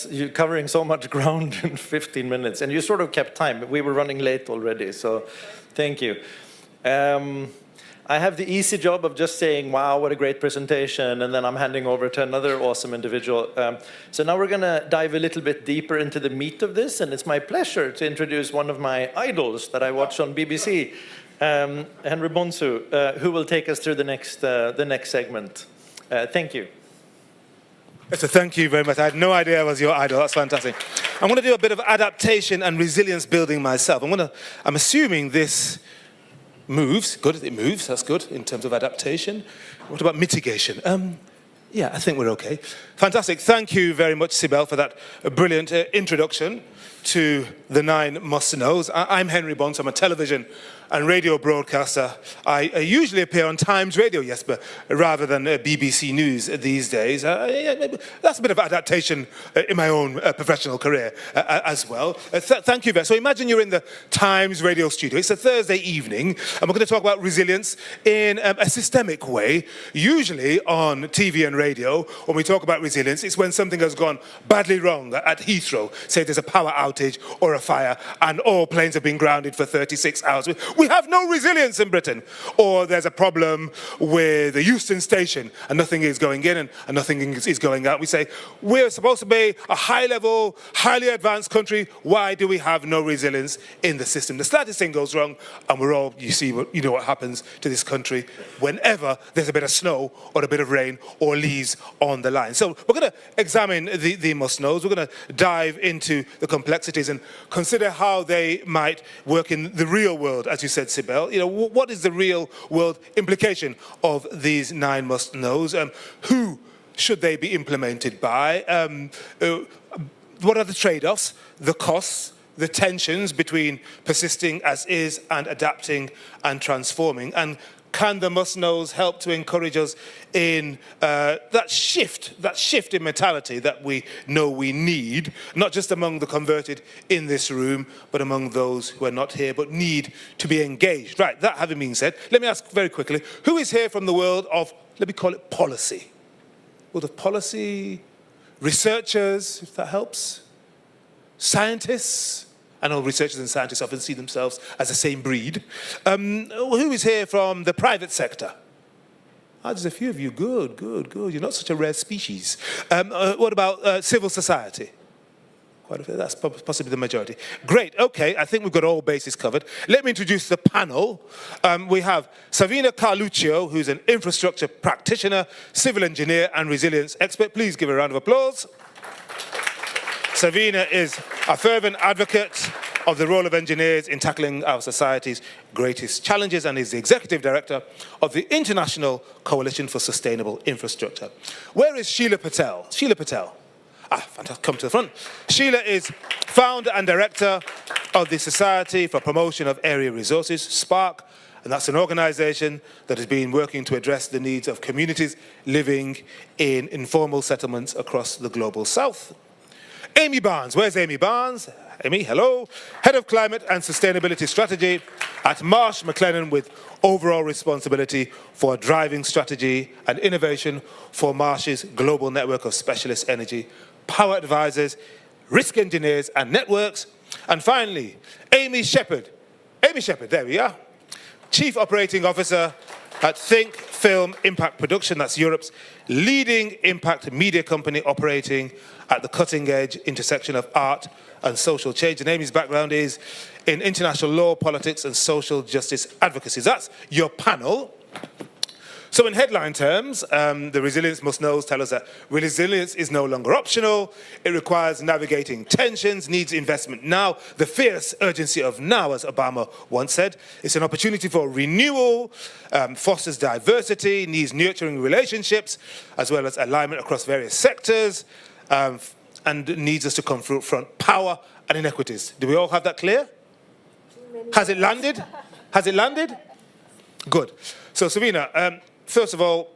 You're covering so much ground in 15 minutes, and you sort of kept time. We were running late already, so thank you. I have the easy job of just saying, wow, what a great presentation, and then I'm handing over to another awesome individual. So now we're going to dive a little bit deeper into the meat of this, and it's my pleasure to introduce one of my idols that I watch on BBC, Henry Bonsu, who will take us through the next segment. Thank you. So thank you very much. I had no idea I was your idol. That's fantastic. I'm going to do a bit of adaptation and resilience building myself. I'm assuming this moves. Good, it moves. That's good in terms of adaptation. What about mitigation? Yeah, I think we're okay. Fantastic. Thank you very much, Cibele, for that brilliant introduction to the 9 must-knows. I'm Henry Bonsu. I'm a television and radio broadcaster. I usually appear on Times Radio, Jesper, rather than BBC News these days. That's a bit of adaptation in my own professional career as well. Thank you very much. So imagine you're in the Times Radio studio. It's a Thursday evening, and we're going to talk about resilience in a systemic way. Usually on TV and radio, when we talk about resilience, it's when something has gone badly wrong at Heathrow. Say there's a power outage or a fire, and all planes have been grounded for 36 hours. We have no resilience in Britain. Or there's a problem with the Euston station and nothing is going in and nothing is going out. We say, we're supposed to be a high-level, highly advanced country. Why do we have no resilience in the system? The slightest thing goes wrong and we're all, you know what happens to this country whenever there's a bit of snow or a bit of rain or leaves on the line. So we're going to examine the must-knows. We're going to dive into the complexities and consider how they might work in the real world, as you said, Cibele. You know, what is the real world implication of these 9 must-knows? Who should they be implemented by? What are the trade-offs, the costs, the tensions between persisting as is and adapting and transforming? And can the must-knows help to encourage us in that shift in mentality that we know we need, not just among the converted in this room, but among those who are not here, but need to be engaged? Right, that having been said, let me ask very quickly, who is here from the world of, let me call it policy? World of policy, researchers, if that helps, scientists? I know researchers and scientists often see themselves as the same breed. Who is here from the private sector? There's a few of you. Good. You're not such a rare species. What about civil society? That's possibly the majority. Great, okay, I think we've got all bases covered. Let me introduce the panel. We have Savina Carluccio, who's an infrastructure practitioner, civil engineer, and resilience expert. Please give her a round of applause. Savina is a fervent advocate of the role of engineers in tackling our society's greatest challenges and is the executive director of the International Coalition for Sustainable Infrastructure. Where is Sheela Patel? Sheela Patel. Fantastic. Come to the front. Sheela is founder and director of the Society for Promotion of Area Resources, SPARC, and that's an organization that has been working to address the needs of communities living in informal settlements across the global south. Amy Barnes. Where's Amy Barnes? Amy, hello. Head of Climate and Sustainability Strategy at Marsh, McLennan, with overall responsibility for driving strategy and innovation for Marsh's global network of specialist energy power advisors, risk engineers and networks. And finally, Amy Shepherd. Amy Shepherd, there we are. Chief Operating Officer at Think Film Impact Production. That's Europe's leading impact media company operating at the cutting edge intersection of art and social change. And Amy's background is in international law, politics and social justice advocacy. That's your panel. So in headline terms, the Resilience Must Knows tell us that resilience is no longer optional. It requires navigating tensions, needs investment now, the fierce urgency of now, as Obama once said. It's an opportunity for renewal, fosters diversity, needs nurturing relationships, as well as alignment across various sectors, and needs us to confront power and inequities. Do we all have that clear? Has it landed? Has it landed? Good. So Savina, first of all,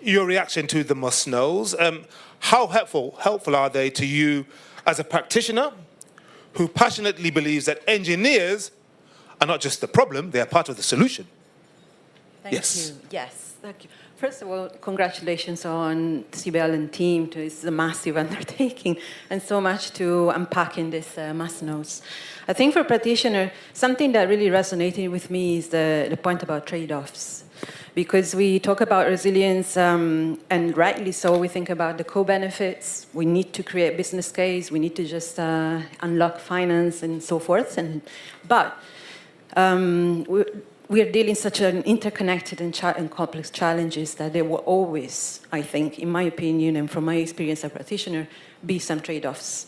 your reaction to the must-knows. How helpful are they to you as a practitioner who passionately believes that engineers are not just the problem, they are part of the solution? Thank you. Yes, thank you. First of all, congratulations on Cibele and team. It's a massive undertaking and so much to unpack in this must-knows. I think for practitioner, something that really resonated with me is the point about trade-offs. Because we talk about resilience, and rightly so, we think about the co-benefits. We need to create business case. We need to just unlock finance and so forth. But we are dealing such an interconnected and complex challenges that there will always, I think, in my opinion and from my experience as a practitioner, be some trade-offs.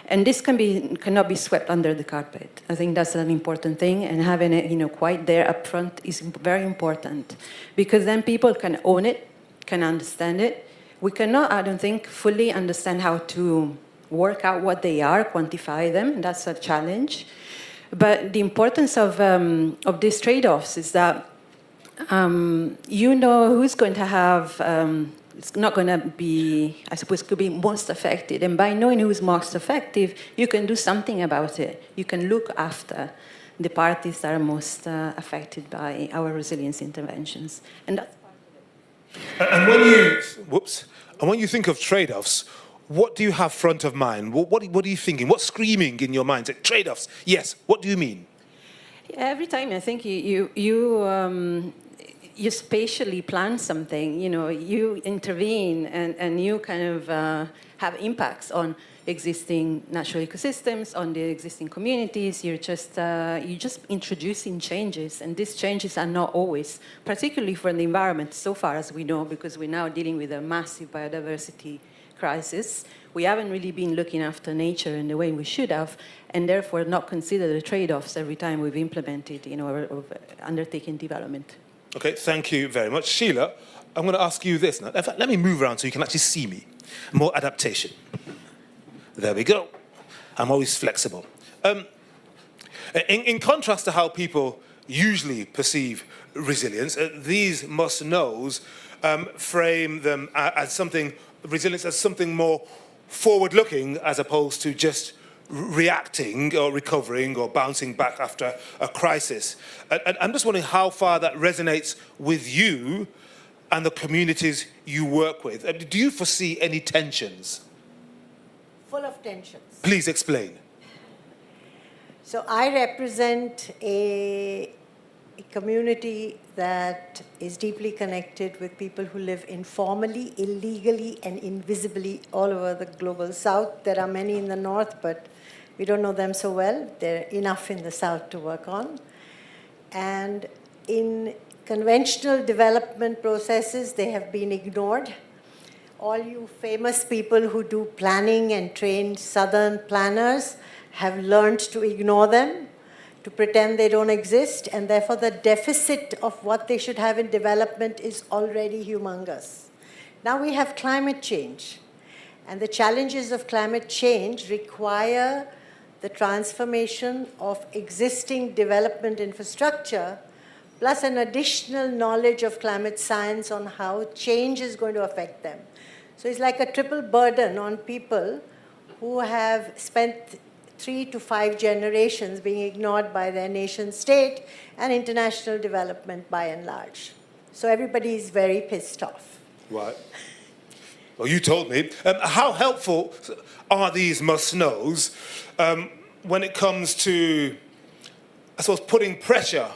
And this cannot be swept under the carpet. I think that's an important thing, and having it, quite there up front is very important, because then people can own it, can understand it. We cannot, I don't think, fully understand how to work out what they are, quantify them. That's a challenge. But the importance of these trade-offs is that who's going to have. It's not going to be, I suppose, could be most affected. And by knowing who's most effective, you can do something about it. You can look after the parties that are most affected by our resilience interventions. And that's part of it. And when you think of trade-offs, what do you have front of mind? What are you thinking? What's screaming in your mind? Trade-offs, yes. What do you mean? Every time I think you spatially plan something, you intervene and you kind of have impacts on existing natural ecosystems, on the existing communities. You're just introducing changes, and these changes are not always, particularly for the environment, so far as we know, because we're now dealing with a massive biodiversity crisis. We haven't really been looking after nature in the way we should have, and therefore not consider the trade-offs every time we've implemented, or undertaken development. Okay, thank you very much. Sheela, I'm going to ask you this now. In fact, let me move around so you can actually see me. More adaptation. There we go. I'm always flexible. In contrast to how people usually perceive resilience, these must-knows frame them as resilience as something more forward-looking as opposed to just reacting or recovering or bouncing back after a crisis. And I'm just wondering how far that resonates with you and the communities you work with. Do you foresee any tensions? Full of tensions. Please explain. So I represent a community that is deeply connected with people who live informally, illegally, and invisibly all over the global south. There are many in the north, but We don't know them so well. They're enough in the South to work on. And in conventional development processes, they have been ignored. All you famous people who do planning and trained Southern planners have learned to ignore them, to pretend they don't exist, and therefore the deficit of what they should have in development is already humongous. Now we have climate change, and the challenges of climate change require the transformation of existing development infrastructure, plus an additional knowledge of climate science on how change is going to affect them. So it's like a triple burden on people who have spent 3 to 5 generations being ignored by their nation state and international development by and large. So everybody is very pissed off. Right. Well, you told me. How helpful are these must-knows when it comes to, I suppose, putting pressure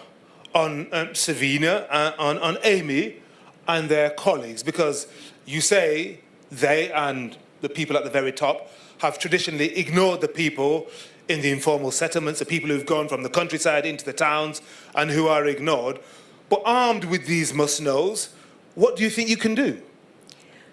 on Savina, on Amy and their colleagues? Because you say they and the people at the very top have traditionally ignored the people in the informal settlements, the people who've gone from the countryside into the towns and who are ignored. But armed with these must-knows, what do you think you can do?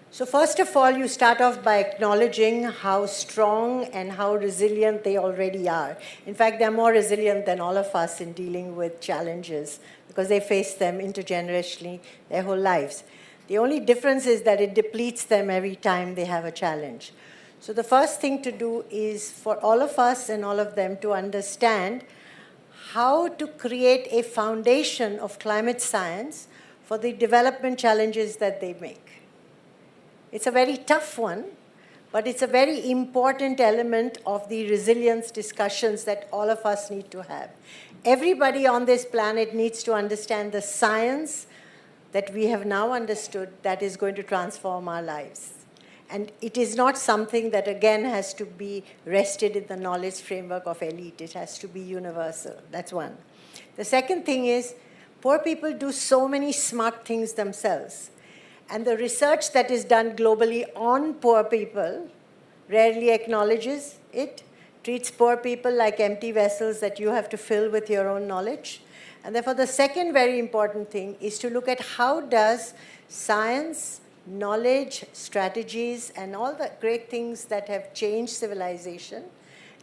So first of all, you start off by acknowledging how strong and how resilient they already are. In fact, they're more resilient than all of us in dealing with challenges because they face them intergenerationally their whole lives. The only difference is that it depletes them every time they have a challenge. So the first thing to do is for all of us and all of them to understand how to create a foundation of climate science for the development challenges that they make. It's a very tough one, but it's a very important element of the resilience discussions that all of us need to have. Everybody on this planet needs to understand the science that we have now understood that is going to transform our lives. And it is not something that, again, has to be rested in the knowledge framework of elite. It has to be universal. That's one. The second thing is, poor people do so many smart things themselves. And the research that is done globally on poor people rarely acknowledges it, treats poor people like empty vessels that you have to fill with your own knowledge. And therefore, the second very important thing is to look at how does science, knowledge, strategies, and all the great things that have changed civilization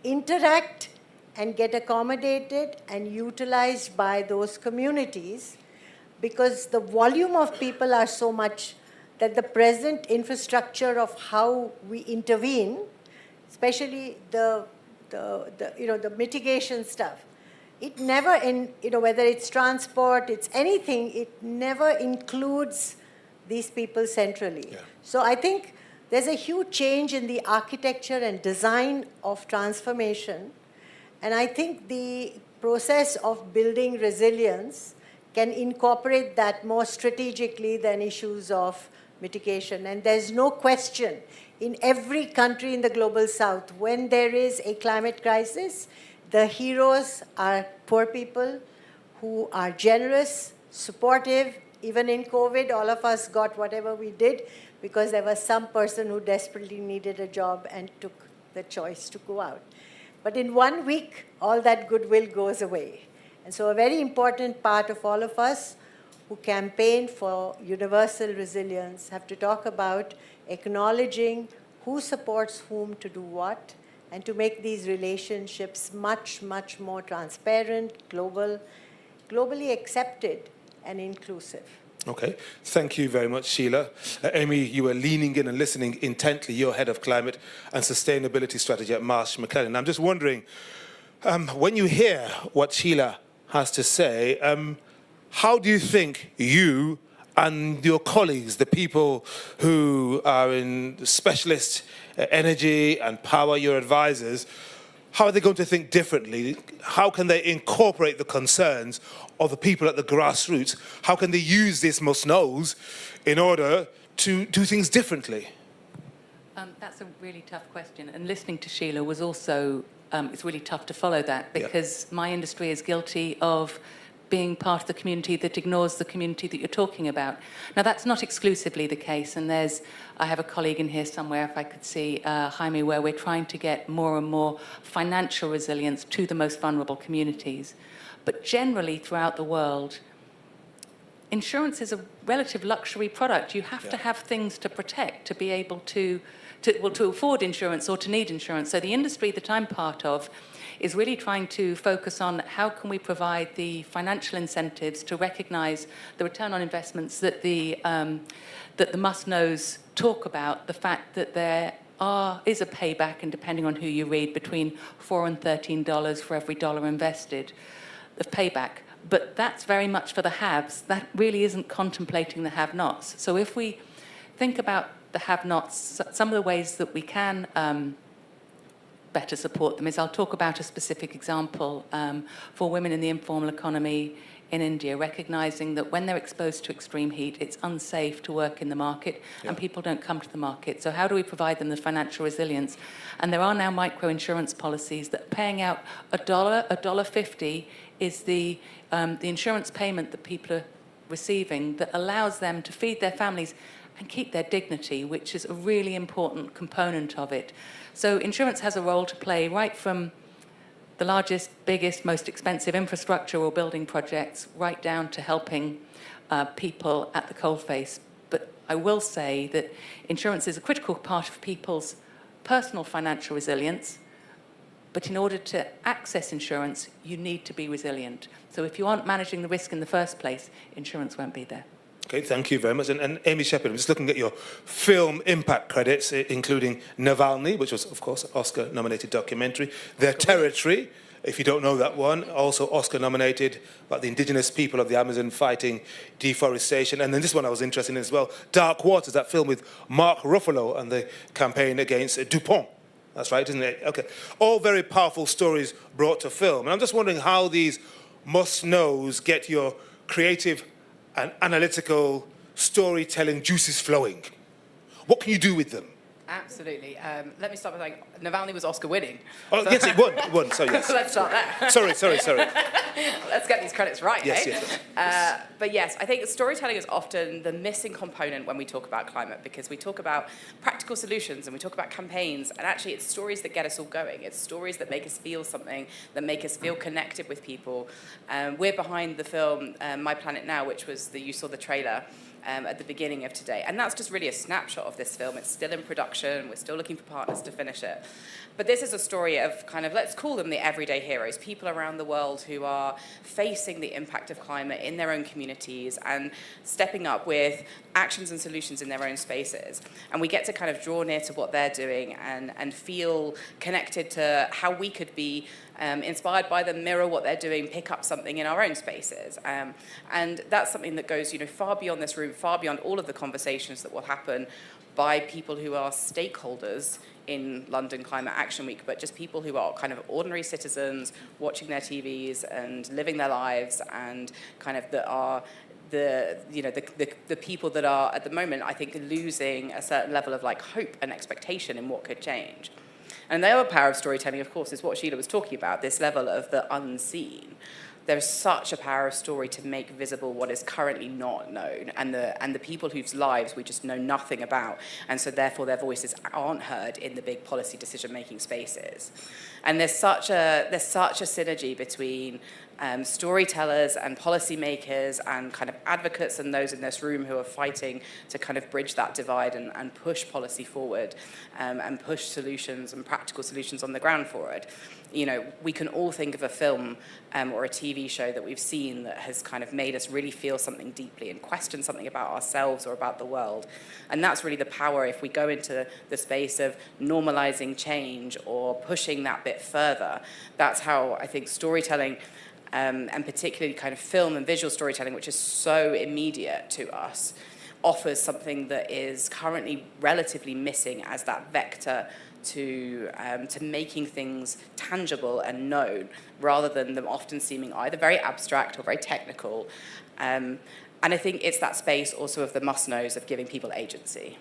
interact and get accommodated and utilized by those communities, because the volume of people are so much that the present infrastructure of how we intervene, especially the mitigation stuff, it never, whether it's transport, it's anything, it never includes these people centrally. Yeah. So I think there's a huge change in the architecture and design of transformation. And I think the process of building resilience can incorporate that more strategically than issues of mitigation. And there's no question, in every country in the global south, when there is a climate crisis, the heroes are poor people who are generous, supportive. Even in COVID, all of us got whatever we did because there was some person who desperately needed a job and took the choice to go out. But in 1 week, all that goodwill goes away. And so a very important part of all of us who campaign for universal resilience have to talk about acknowledging who supports whom to do what, and to make these relationships much, much more transparent, globally accepted, and inclusive. Okay, thank you very much, Sheela. Amy, you were leaning in and listening intently. You're head of climate and sustainability strategy at Marsh McLennan. I'm just wondering, when you hear what Sheela has to say, how do you think you and your colleagues, the people who are in specialist energy and power, your advisors, how are they going to think differently? How can they incorporate the concerns of the people at the grassroots? How can they use this must-knows in order to do things differently? That's a really tough question. And listening to Sheela was also, it's really tough to follow that because my industry is guilty of being part of the community that ignores the community that you're talking about. Now, that's not exclusively the case, and I have a colleague in here somewhere, if I could see, Jaime, where we're trying to get more and more financial resilience to the most vulnerable communities. But generally, throughout the world, insurance is a relative luxury product. You have to have things to protect to be able to afford insurance or to need insurance. So the industry that I'm part of is really trying to focus on how can we provide the financial incentives to recognise the return on investments that the must-knows talk about, the fact that there is a payback, and depending on who you read, between $4 and $13 for every dollar invested of payback. But that's very much for the haves. That really isn't contemplating the have-nots. So if we think about the have-nots, some of the ways that we can better support them is, I'll talk about a specific example for women in the informal economy in India, recognising that when they're exposed to extreme heat, it's unsafe to work in the market, and people don't come to the market. So how do we provide them the financial resilience? And there are now micro-insurance policies that are paying out $1.50 is the insurance payment that people are receiving that allows them to feed their families and keep their dignity, which is a really important component of it. So insurance has a role to play right from the largest, biggest, most expensive infrastructure or building projects right down to helping people at the coalface. But I will say that insurance is a critical part of people's personal financial resilience. But in order to access insurance, you need to be resilient. So if you aren't managing the risk in the first place, insurance won't be there. Okay, thank you very much. And Amy Shepherd, I'm just looking at your film impact credits, including Navalny, which was, of course, an Oscar-nominated documentary. Their Territory, if you don't know that one, also Oscar-nominated, about the indigenous people of the Amazon fighting deforestation. And then this one I was interested in as well, Dark Waters, that film with Mark Ruffalo and the campaign against DuPont. That's right, isn't it? Okay. All very powerful stories brought to film. And I'm just wondering how these must-knows get your creative and analytical storytelling juices flowing. What can you do with them? Absolutely. Let me start by saying Navalny was Oscar winning. Oh, so. Yes, it won. So yes. Let's start there. Sorry. Let's get these credits right, yes, eh? Yes. But yes, I think storytelling is often the missing component when we talk about climate, because we talk about practical solutions and we talk about campaigns, and actually it's stories that get us all going. It's stories that make us feel something, that make us feel connected with people. We're behind the film My Planet Now, which was you saw the trailer at the beginning of today. And that's just really a snapshot of this film. It's still in production. We're still looking for partners to finish it. But this is a story of kind of, let's call them the everyday heroes, people around the world who are facing the impact of climate in their own communities and stepping up with actions and solutions in their own spaces. And we get to kind of draw near to what they're doing and feel connected to how we could be inspired by them, mirror what they're doing, pick up something in our own spaces. And that's something that goes, far beyond this room, far beyond all of the conversations that will happen by people who are stakeholders in London Climate Action Week, but just people who are kind of ordinary citizens watching their TVs and living their lives, and kind of that are the people that are at the moment, I think, losing a certain level of like hope and expectation in what could change. And the other power of storytelling, of course, is what Sheela was talking about, this level of the unseen. There's such a power of story to make visible what is currently not known, and the people whose lives we just know nothing about, and so therefore their voices aren't heard in the big policy decision-making spaces. And there's such a synergy between storytellers and policymakers and kind of advocates and those in this room who are fighting to kind of bridge that divide and push policy forward and push solutions and practical solutions on the ground forward. We can all think of a film or a TV show that we've seen that has kind of made us really feel something deeply and question something about ourselves or about the world. And that's really the power if we go into the space of normalizing change or pushing that bit further. That's how I think storytelling, and particularly kind of film and visual storytelling, which is so immediate to us, offers something that is currently relatively missing as that vector to making things tangible and known, rather than them often seeming either very abstract or very technical. And I think it's that space also of the must-knows of giving people agency.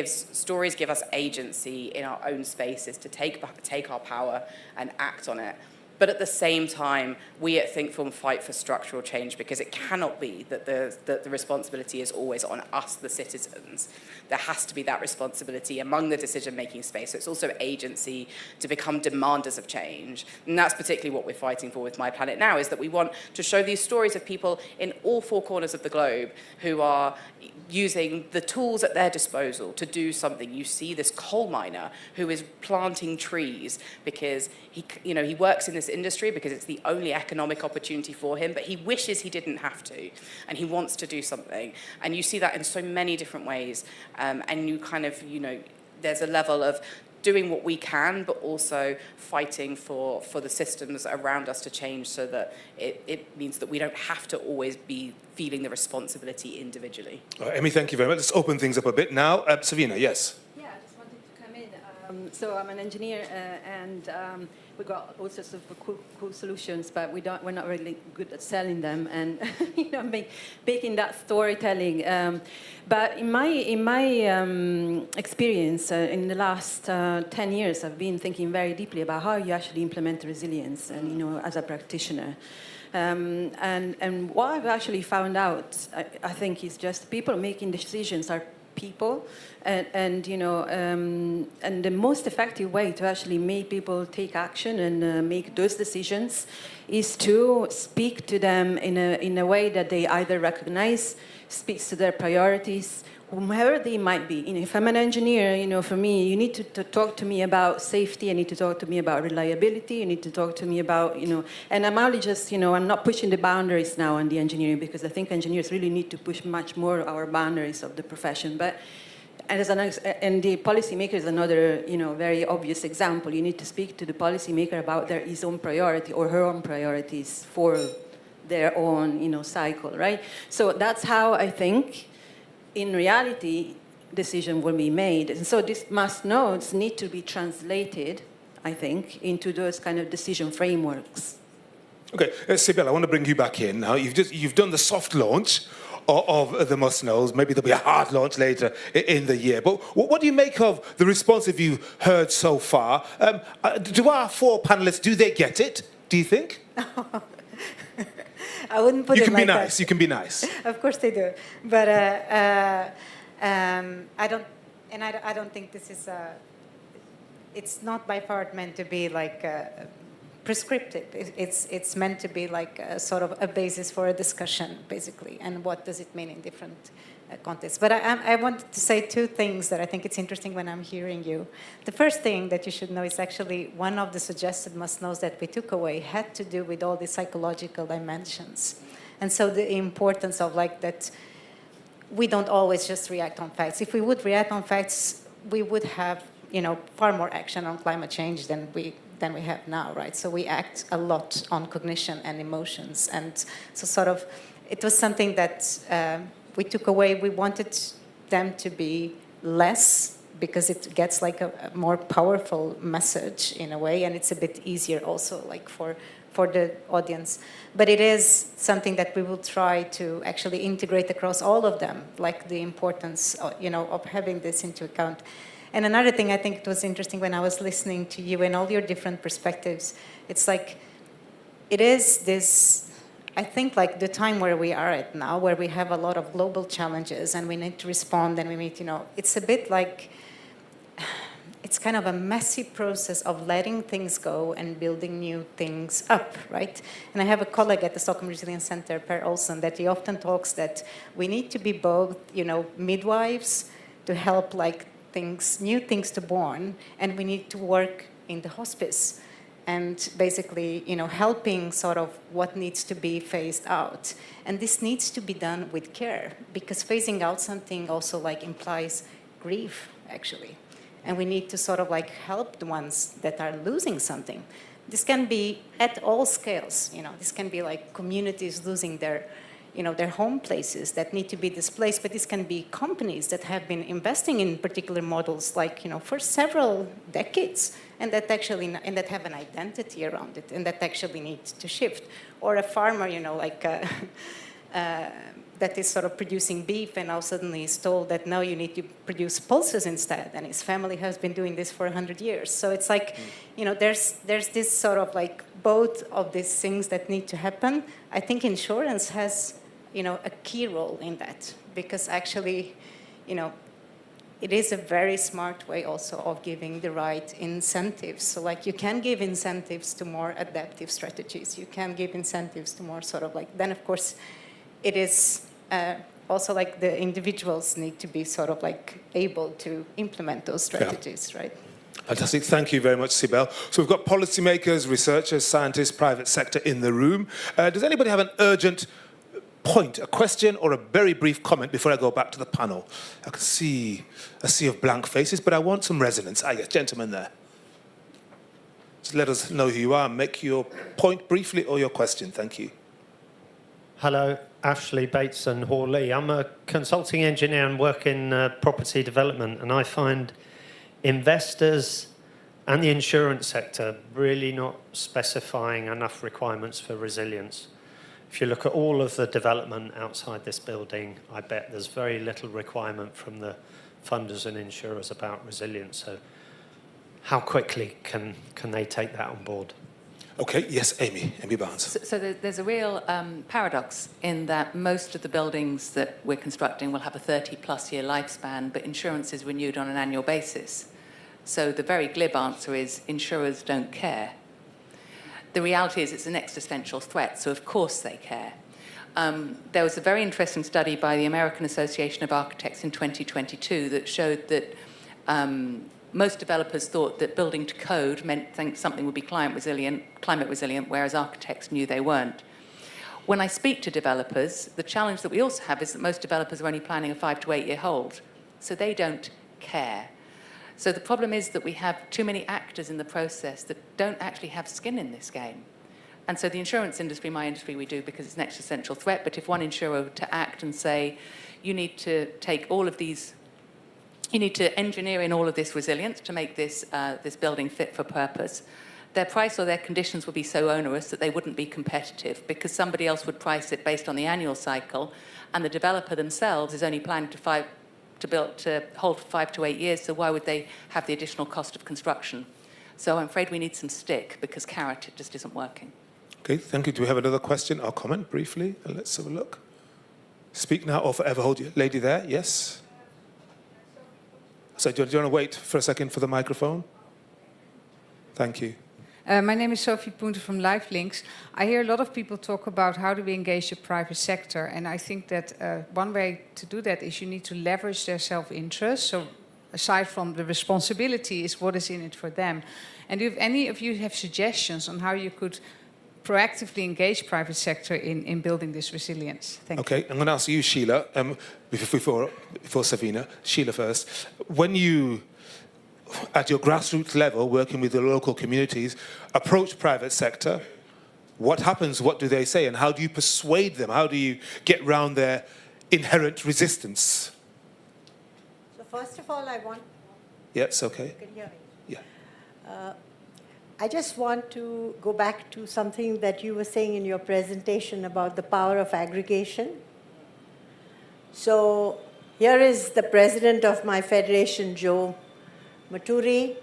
Stories give us agency in our own spaces to take our power and act on it. But at the same time, we at ThinkForm fight for structural change because it cannot be that the responsibility is always on us, the citizens. There has to be that responsibility among the decision-making space. So it's also agency to become demanders of change. And that's particularly what we're fighting for with My Planet Now, is that we want to show these stories of people in all four corners of the globe who are using the tools at their disposal to do something. You see this coal miner who is planting trees because he works in this industry because it's the only economic opportunity for him, but he wishes he didn't have to, and he wants to do something. And you see that in so many different ways, and you kind of, there's a level of doing what we can, but also fighting for the systems around us to change so that it means that we don't have to always be feeling the responsibility individually. Emmy, thank you very much. Let's open things up a bit now. Savina, yes? Yeah, I just wanted to come in. So I'm an engineer, and we got all sorts of cool solutions, but we're not really good at selling them and making that storytelling. But in my experience, in the last 10 years, I've been thinking very deeply about how you actually implement resilience, and as a practitioner. And what I've actually found out, I think, is just people making decisions are people, and the most effective way to actually make people take action and make those decisions is to speak to them in a way that they either recognize, speaks to their priorities, whomever they might be. If I'm an engineer, for me, you need to talk to me about safety, you need to talk to me about reliability, you need to talk to me about, and I'm only just, I'm not pushing the boundaries now on the engineering, because I think engineers really need to push much more our boundaries of the profession. But, and the policymaker is another, very obvious example. You need to speak to the policymaker about his own priority or her own priorities for their own, cycle, right? So that's how I think, in reality, decision will be made. And so these must knows need to be translated, I think, into those kind of decision frameworks. Okay, Cibele, I want to bring you back in now. You've done the soft launch of the must knows. Maybe there'll be a hard launch later in the year. But what do you make of the response that you've heard so far? Do our four panelists, do they get it, do you think? I wouldn't put it like that. You can be nice. You can be nice. Of course they do, but I don't think this is. It's not by far meant to be like prescriptive. It's meant to be like a sort of a basis for a discussion, basically. And what does it mean in different contexts? But I wanted to say two things that I think it's interesting when I'm hearing you. The first thing that you should know is actually one of the suggested must-knows that we took away had to do with all the psychological dimensions. And so the importance of that we don't always just react on facts. If we would react on facts, we would have, far more action on climate change than we have now, right? So we act a lot on cognition and emotions. And so it was something that we took away. We wanted them to be less because it gets like a more powerful message in a way, and it's a bit easier also for the audience. But it is something that we will try to actually integrate across all of them, like the importance of having this into account. And another thing I think it was interesting when I was listening to you and all your different perspectives, it's like it is this, I think, like the time where we are at now, where we have a lot of global challenges and we need to respond, and we need, it's a bit like, it's kind of a messy process of letting things go and building new things up, right? And I have a colleague at the Stockholm Resilience Center, Per Olsen, that he often talks that we need to be both, midwives to help new things to born, and we need to work in the hospice. And basically, helping sort of what needs to be phased out. And this needs to be done with care, because phasing out something also implies grief, actually. And we need to sort of help the ones that are losing something. This can be at all scales, this can be communities losing their home places that need to be displaced, but this can be companies that have been investing in particular models for several decades, and that have an identity around it, and that actually need to shift. Or a farmer, that is sort of producing beef and now suddenly is told that no, you need to produce pulses instead, and his family has been doing this for 100 years. So it's like, you know, there's this sort of like both of these things that need to happen. I think insurance has, you know, a key role in that, because actually, you know, it is a very smart way also of giving the right incentives. So like you can give incentives to more adaptive strategies. You can give incentives to more sort of like, then of course it is also like the individuals need to be sort of like able to implement those strategies, right? Fantastic. Thank you very much, Cibele. So we've got policymakers, researchers, scientists, private sector in the room. Does anybody have an urgent point, a question, or a very brief comment before I go back to the panel? I can see a sea of blank faces, but I want some resonance. Ah, yes, gentleman there. Just let us know who you are. Make your point briefly or your question. Thank you. Hello, Ashley Bateson Hawley. I'm a consulting engineer and work in property development, and I find investors and the insurance sector really not specifying enough requirements for resilience. If you look at all of the development outside this building, I bet there's very little requirement from the funders and insurers about resilience. So how quickly can they take that on board? Okay, yes, Amy Barnes. So there's a real paradox in that most of the buildings that we're constructing will have a 30-plus year lifespan, but insurance is renewed on an annual basis. So the very glib answer is insurers don't care. The reality is it's an existential threat, so of course they care. There was a very interesting study by the American Association of Architects in 2022 that showed that most developers thought that building to code meant something would be climate resilient, whereas architects knew they weren't. When I speak to developers, the challenge that we also have is that most developers are only planning a 5 to 8 year hold, so they don't care. So the problem is that we have too many actors in the process that don't actually have skin in this game. And so the insurance industry, my industry, we do because it's an existential threat, but if one insurer were to act and say, you need to take all of these, you need to engineer in all of this resilience to make this, this building fit for purpose, their price or their conditions would be so onerous that they wouldn't be competitive because somebody else would price it based on the annual cycle, and the developer themselves is only planning to hold for 5 to 8 years, so why would they have the additional cost of construction? So I'm afraid we need some stick because carrot, it just isn't working. Okay, thank you. Do we have another question or comment briefly? Let's have a look. Speak now or forever hold you. Lady there, yes? So do you want to wait for a second for the microphone? Thank you. My name is Sophie Poenter from LifeLinks. I hear a lot of people talk about how do we engage the private sector, and I think that one way to do that is you need to leverage their self-interest. So aside from the responsibility is what is in it for them. And if any of you have suggestions on how you could proactively engage private sector in building this resilience? Thank you. Okay, I'm going to ask you, Sheela, before Savina. Sheela first. When you, at your grassroots level, working with the local communities, approach private sector, what happens, what do they say, and how do you persuade them? How do you get round their inherent resistance? So first of all, I want... Yes, okay. You can hear me? Yeah. I just want to go back to something that you were saying in your presentation about the power of aggregation. So here is the president of my federation, Joe Maturi.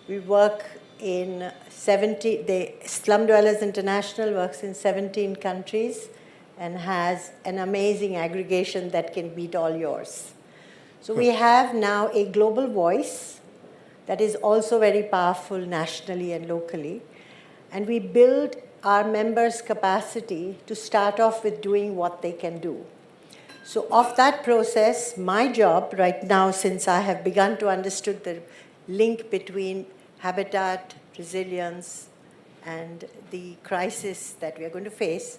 We work in the Slum Dwellers International works in 17 countries and has an amazing aggregation that can beat all yours. So we have now a global voice that is also very powerful nationally and locally. And we build our members' capacity to start off with doing what they can do. So of that process, my job right now, since I have begun to understand the link between habitat, resilience, and the crisis that we are going to face,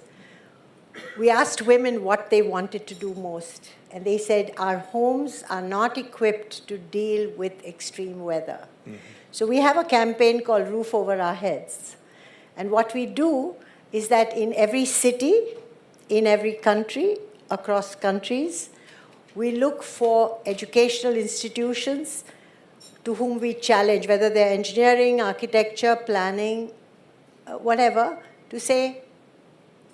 we asked women what they wanted to do most. And they said, our homes are not equipped to deal with extreme weather. Mm-hmm. So we have a campaign called Roof Over Our Heads. And what we do is that in every city, in every country, across countries, we look for educational institutions to whom we challenge, whether they're engineering, architecture, planning, whatever, to say,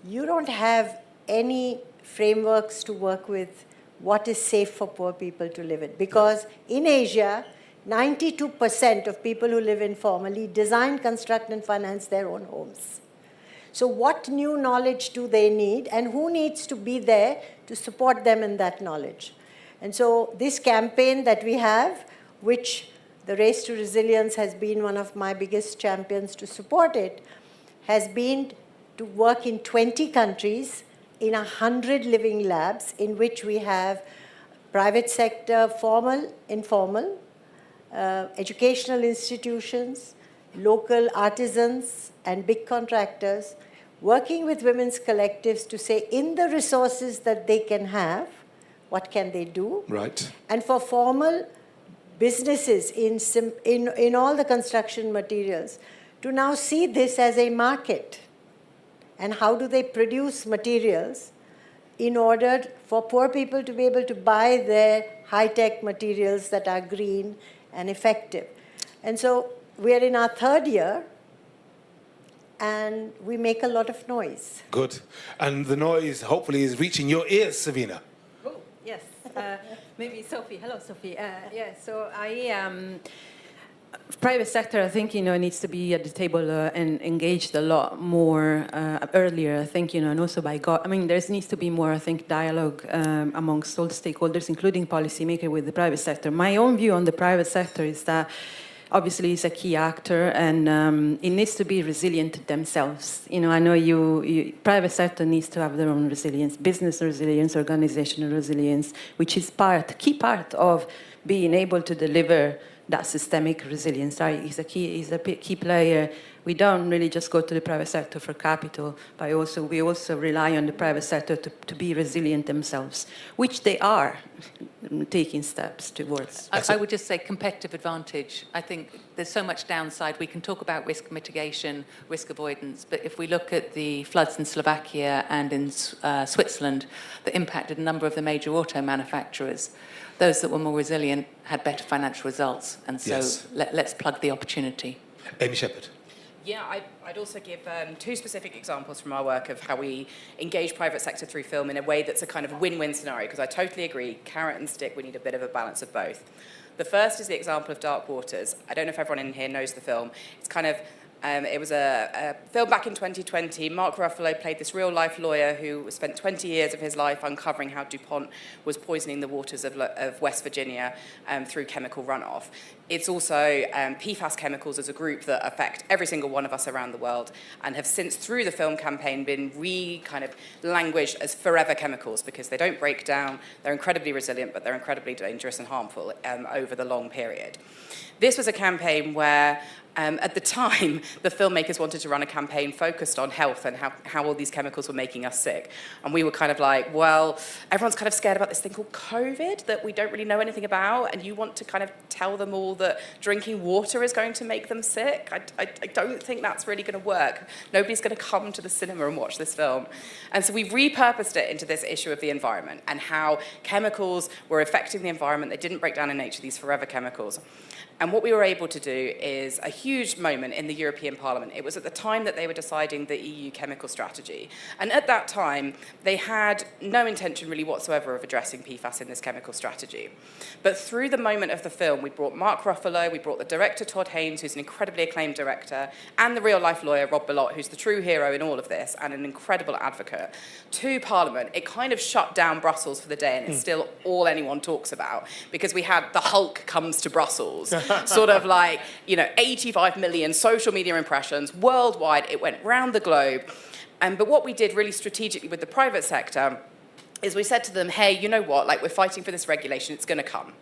you don't have any frameworks to work with what is safe for poor people to live in. Because in Asia, 92% of people who live informally design, construct, and finance their own homes. So what new knowledge do they need, and who needs to be there to support them in that knowledge? And so this campaign that we have, which the Race to Resilience has been one of my biggest champions to support it, has been to work in 20 countries in 100 living labs in which we have private sector, formal, informal, educational institutions, local artisans, and big contractors, working with women's collectives to say, in the resources that they can have, what can they do? Right. And for formal businesses in all the construction materials, to now see this as a market. And how do they produce materials in order for poor people to be able to buy their high-tech materials that are green and effective. And so we are in our third year, and we make a lot of noise. Good. And the noise, hopefully, is reaching your ears, Savina. Oh, yes. Maybe Sophie. Hello, Sophie. So private sector, I think, needs to be at the table and engaged a lot more earlier, I think, and also by there needs to be more, I think, dialogue amongst all stakeholders, including policymakers with the private sector. My own view on the private sector is that obviously it's a key actor, and it needs to be resilient themselves. I know private sector needs to have their own resilience, business resilience, organizational resilience, which is key part of being able to deliver that systemic resilience, right? Is a key player. We don't really just go to the private sector for capital, but we also rely on the private sector to be resilient themselves, which they are taking steps towards. I would just say competitive advantage. I think there's so much downside. We can talk about risk mitigation, risk avoidance, but if we look at the floods in Slovakia and in Switzerland that impacted a number of the major auto manufacturers, those that were more resilient had better financial results. And so let's plug the opportunity. Amy Shepherd. Yeah, I'd also give two specific examples from our work of how we engage private sector through film in a way that's a kind of win-win scenario, because I totally agree, carrot and stick, we need a bit of a balance of both. The first is the example of Dark Waters. I don't know if everyone in here knows the film. It's kind of it was a film back in 2020. Mark Ruffalo played this real-life lawyer who spent 20 years of his life uncovering how DuPont was poisoning the waters of West Virginia through chemical runoff. It's also PFAS chemicals as a group that affect every single one of us around the world and have since, through the film campaign, been languaged as forever chemicals because they don't break down, they're incredibly resilient, but they're incredibly dangerous and harmful over the long period. This was a campaign where at the time, the filmmakers wanted to run a campaign focused on health and how all these chemicals were making us sick. And we were kind of like, well, everyone's kind of scared about this thing called COVID that we don't really know anything about, and you want to kind of tell them all that drinking water is going to make them sick? I don't think that's really going to work. Nobody's going to come to the cinema and watch this film. And so we repurposed it into this issue of the environment and how chemicals were affecting the environment. They didn't break down in nature, these forever chemicals. And what we were able to do is a huge moment in the European Parliament. It was at the time that they were deciding the EU chemical strategy. And at that time, they had no intention really whatsoever of addressing PFAS in this chemical strategy. But through the moment of the film, we brought Mark Ruffalo, we brought the director Todd Haynes, who's an incredibly acclaimed director, and the real-life lawyer Rob Bellot, who's the true hero in all of this and an incredible advocate, to Parliament. It kind of shut down Brussels for the day, and it's still all anyone talks about, because we had the Hulk comes to Brussels. Sort of 85 million social media impressions worldwide. It went round the globe. But what we did really strategically with the private sector is we said to them, hey, you know what? We're fighting for this regulation. It's going to come.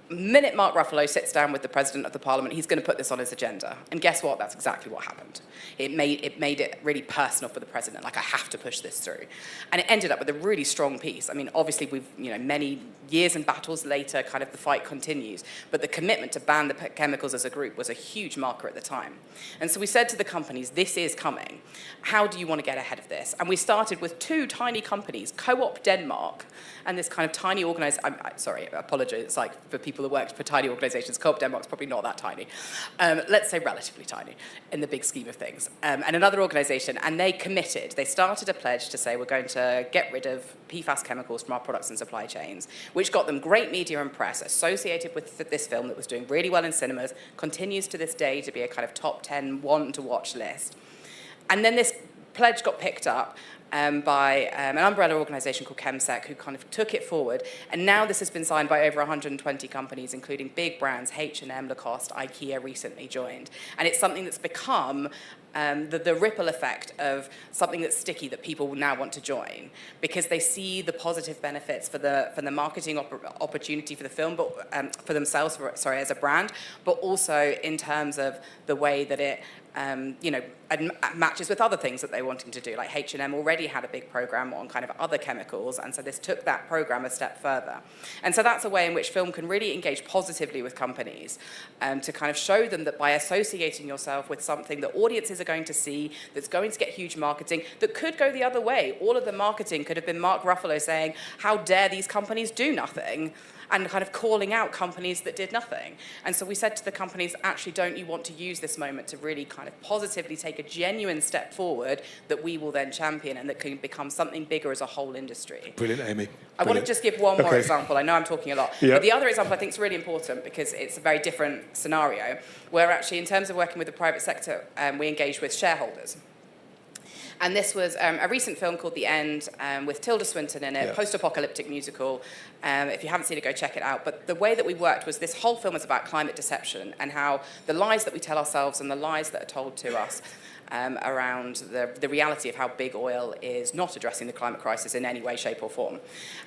The minute Mark Ruffalo sits down with the President of the Parliament, he's going to put this on his agenda. And guess what? That's exactly what happened. It made it really personal for the President. I have to push this through. And it ended up with a really strong piece. I mean, obviously, we've, many years and battles later, kind of the fight continues. But the commitment to ban the chemicals as a group was a huge marker at the time. And so we said to the companies, this is coming. How do you want to get ahead of this? And we started with two tiny companies, Co-op Denmark, and this kind of tiny organisation. Sorry, I apologise. It's for people people that worked for tiny organisations. Co-op Denmark's probably not that tiny. Let's say relatively tiny in the big scheme of things. And another organisation, and they committed. They started a pledge to say we're going to get rid of PFAS chemicals from our products and supply chains, which got them great media and press associated with this film that was doing really well in cinemas, continues to this day to be a kind of top 10 one-to-watch list. And then this pledge got picked up by an umbrella organisation called ChemSec, who kind of took it forward. And now this has been signed by over 120 companies, including big brands, H&M, Lacoste, IKEA recently joined. And it's something that's become the ripple effect of something that's sticky that people now want to join because they see the positive benefits for the marketing opportunity for the film, but for themselves, as a brand, but also in terms of the way that it matches with other things that they're wanting to do. Like H&M already had a big program on kind of other chemicals, and so this took that program a step further. And so that's a way in which film can really engage positively with companies to kind of show them that by associating yourself with something that audiences are going to see, that's going to get huge marketing, that could go the other way. All of the marketing could have been Mark Ruffalo saying, how dare these companies do nothing? And kind of calling out companies that did nothing. And so we said to the companies, actually, don't you want to use this moment to really kind of positively take a genuine step forward that we will then champion and that can become something bigger as a whole industry? Brilliant, Amy. I want to just give one more example. I know I'm talking a lot. Yep. But the other example I think is really important because it's a very different scenario where actually in terms of working with the private sector, we engage with shareholders. And this was a recent film called The End with Tilda Swinton in it, post-apocalyptic musical. If you haven't seen it, go check it out. But the way that we worked was this whole film was about climate deception and how the lies that we tell ourselves and the lies that are told to us around the reality of how big oil is not addressing the climate crisis in any way, shape or form.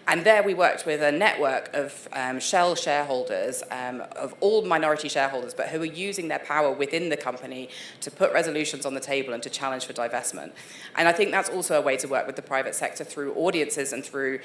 And there we worked with a network of Shell shareholders, of all minority shareholders, but who are using their power within the company to put resolutions on the table and to challenge for divestment. And I think that's also a way to work with the private sector through audiences and through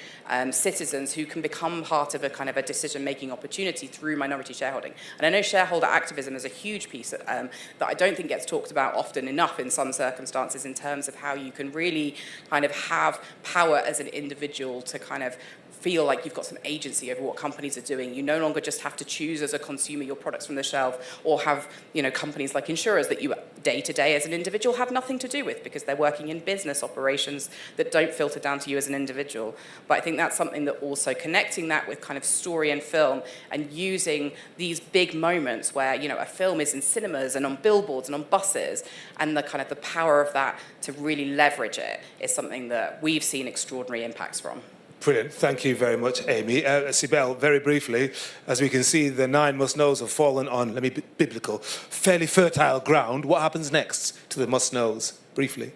citizens who can become part of a kind of a decision-making opportunity through minority shareholding. And I know shareholder activism is a huge piece that I don't think gets talked about often enough in some circumstances in terms of how you can really kind of have power as an individual to kind of feel like you've got some agency over what companies are doing. You no longer just have to choose as a consumer your products from the shelf or have, companies like insurers that you day to day as an individual have nothing to do with because they're working in business operations that don't filter down to you as an individual. But I think that's something that also connecting that with kind of story and film and using these big moments where, a film is in cinemas and on billboards and on buses and the kind of the power of that to really leverage it is something that we've seen extraordinary impacts from. Brilliant. Thank you very much, Amy. Cibele, very briefly, as we can see, the 9 must-knows have fallen on, let me be biblical, fairly fertile ground. What happens next to the must-knows? Briefly.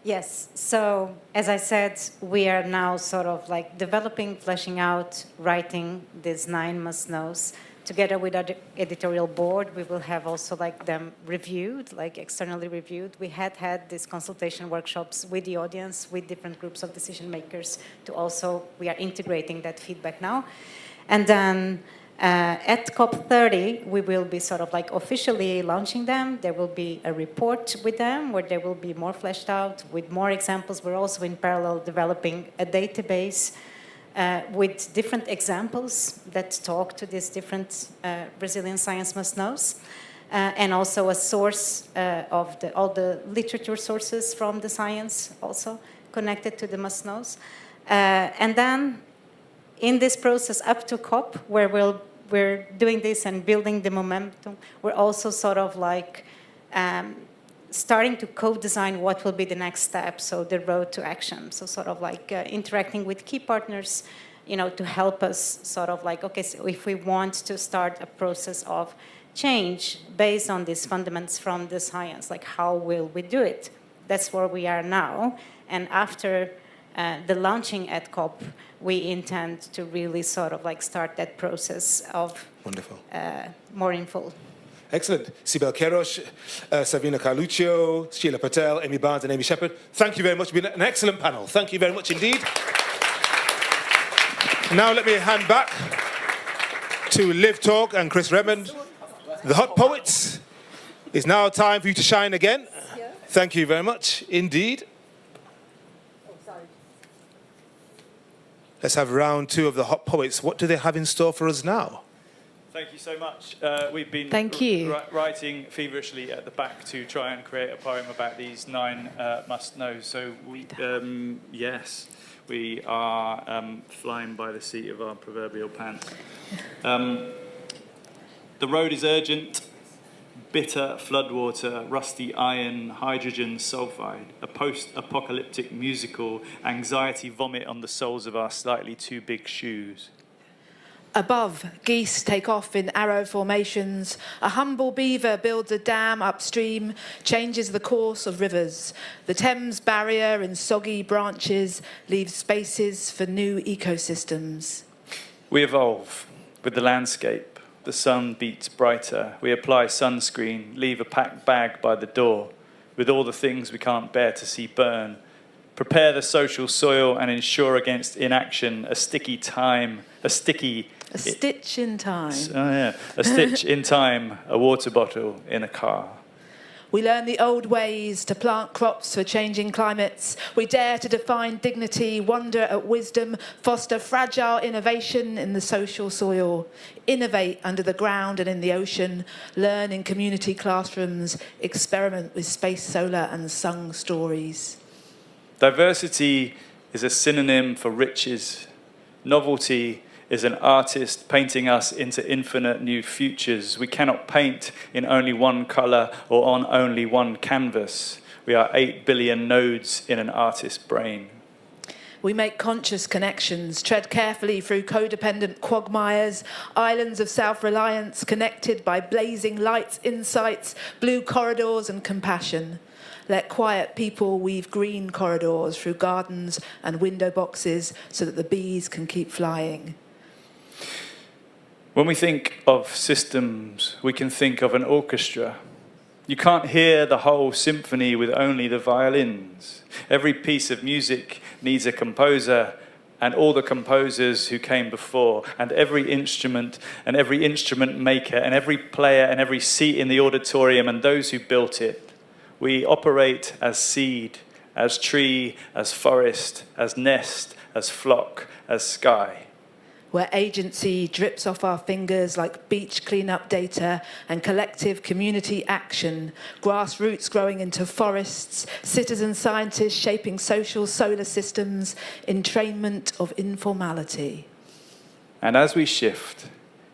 Yes. So, as I said, we are now sort of like developing, fleshing out, writing these 9 must-knows. Together with our editorial board, we will have also like them reviewed, like externally reviewed. We had these consultation workshops with the audience, with different groups of decision makers to also, we are integrating that feedback now. And then at COP30, we will be sort of like officially launching them. There will be a report with them where they will be more fleshed out with more examples. We're also in parallel developing a database with different examples that talk to these different Brazilian science must-knows, and also a source of all the literature sources from the science also connected to the must-knows. And then in this process up to COP, where we're doing this and building the momentum, we're also sort of like starting to co-design what will be the next step, so the road to action. So sort of like interacting with key partners, to help us sort of like, okay, so if we want to start a process of change based on these fundamentals from the science, like how will we do it? That's where we are now. And after the launching at COP, we intend to really sort of like start that process of wonderful, more in full. Excellent. Cibele Queiroz, Savina Carluccio, Sheela Patel, Amy Barnes and Amy Jesper. Thank you very much. It's been an excellent panel. Thank you very much indeed. Now let me hand back to Liv Talk and Chris Redmond. The Hot Poets. It's now time for you to shine again. Thank you very much indeed. Let's have round 2 of the Hot Poets. What do they have in store for us now? Thank you so much. We've been writing feverishly at the back to try and create a poem about these 9 must-knows. So, yes, we are flying by the seat of our proverbial pants. The road is urgent. Bitter floodwater, rusty iron, hydrogen sulfide, a post-apocalyptic musical, anxiety vomit on the soles of our slightly too big shoes. Above, geese take off in arrow formations. A humble beaver builds a dam upstream, changes the course of rivers. The Thames barrier in soggy branches leaves spaces for new ecosystems. We evolve with the landscape. The sun beats brighter. We apply sunscreen, leave a packed bag by the door with all the things we can't bear to see burn. Prepare the social soil and ensure against inaction a stitch in time. A stitch in time, a water bottle in a car. We learn the old ways to plant crops for changing climates. We dare to define dignity, wonder at wisdom, foster fragile innovation in the social soil, innovate under the ground and in the ocean, learn in community classrooms, experiment with space, solar and sung stories. Diversity is a synonym for riches. Novelty is an artist painting us into infinite new futures. We cannot paint in only one colour or on only one canvas. We are 8 billion nodes in an artist's brain. We make conscious connections, tread carefully through codependent quagmires, islands of self-reliance connected by blazing lights, insights, blue corridors and compassion. Let quiet people weave green corridors through gardens and window boxes so that the bees can keep flying. When we think of systems, we can think of an orchestra. You can't hear the whole symphony with only the violins. Every piece of music needs a composer and all the composers who came before, and every instrument maker and every player and every seat in the auditorium and those who built it. We operate as seed, as tree, as forest, as nest, as flock, as sky. Where agency drips off our fingers like beach cleanup data and collective community action, grassroots growing into forests, citizen scientists shaping social solar systems, entrainment of informality. And as we shift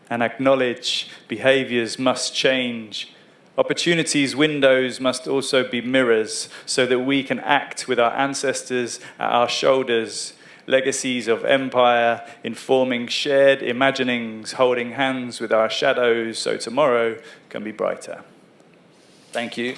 and acknowledge behaviours must change, opportunities' windows must also be mirrors so that we can act with our ancestors at our shoulders, legacies of empire, informing shared imaginings, holding hands with our shadows so tomorrow can be brighter. Thank you.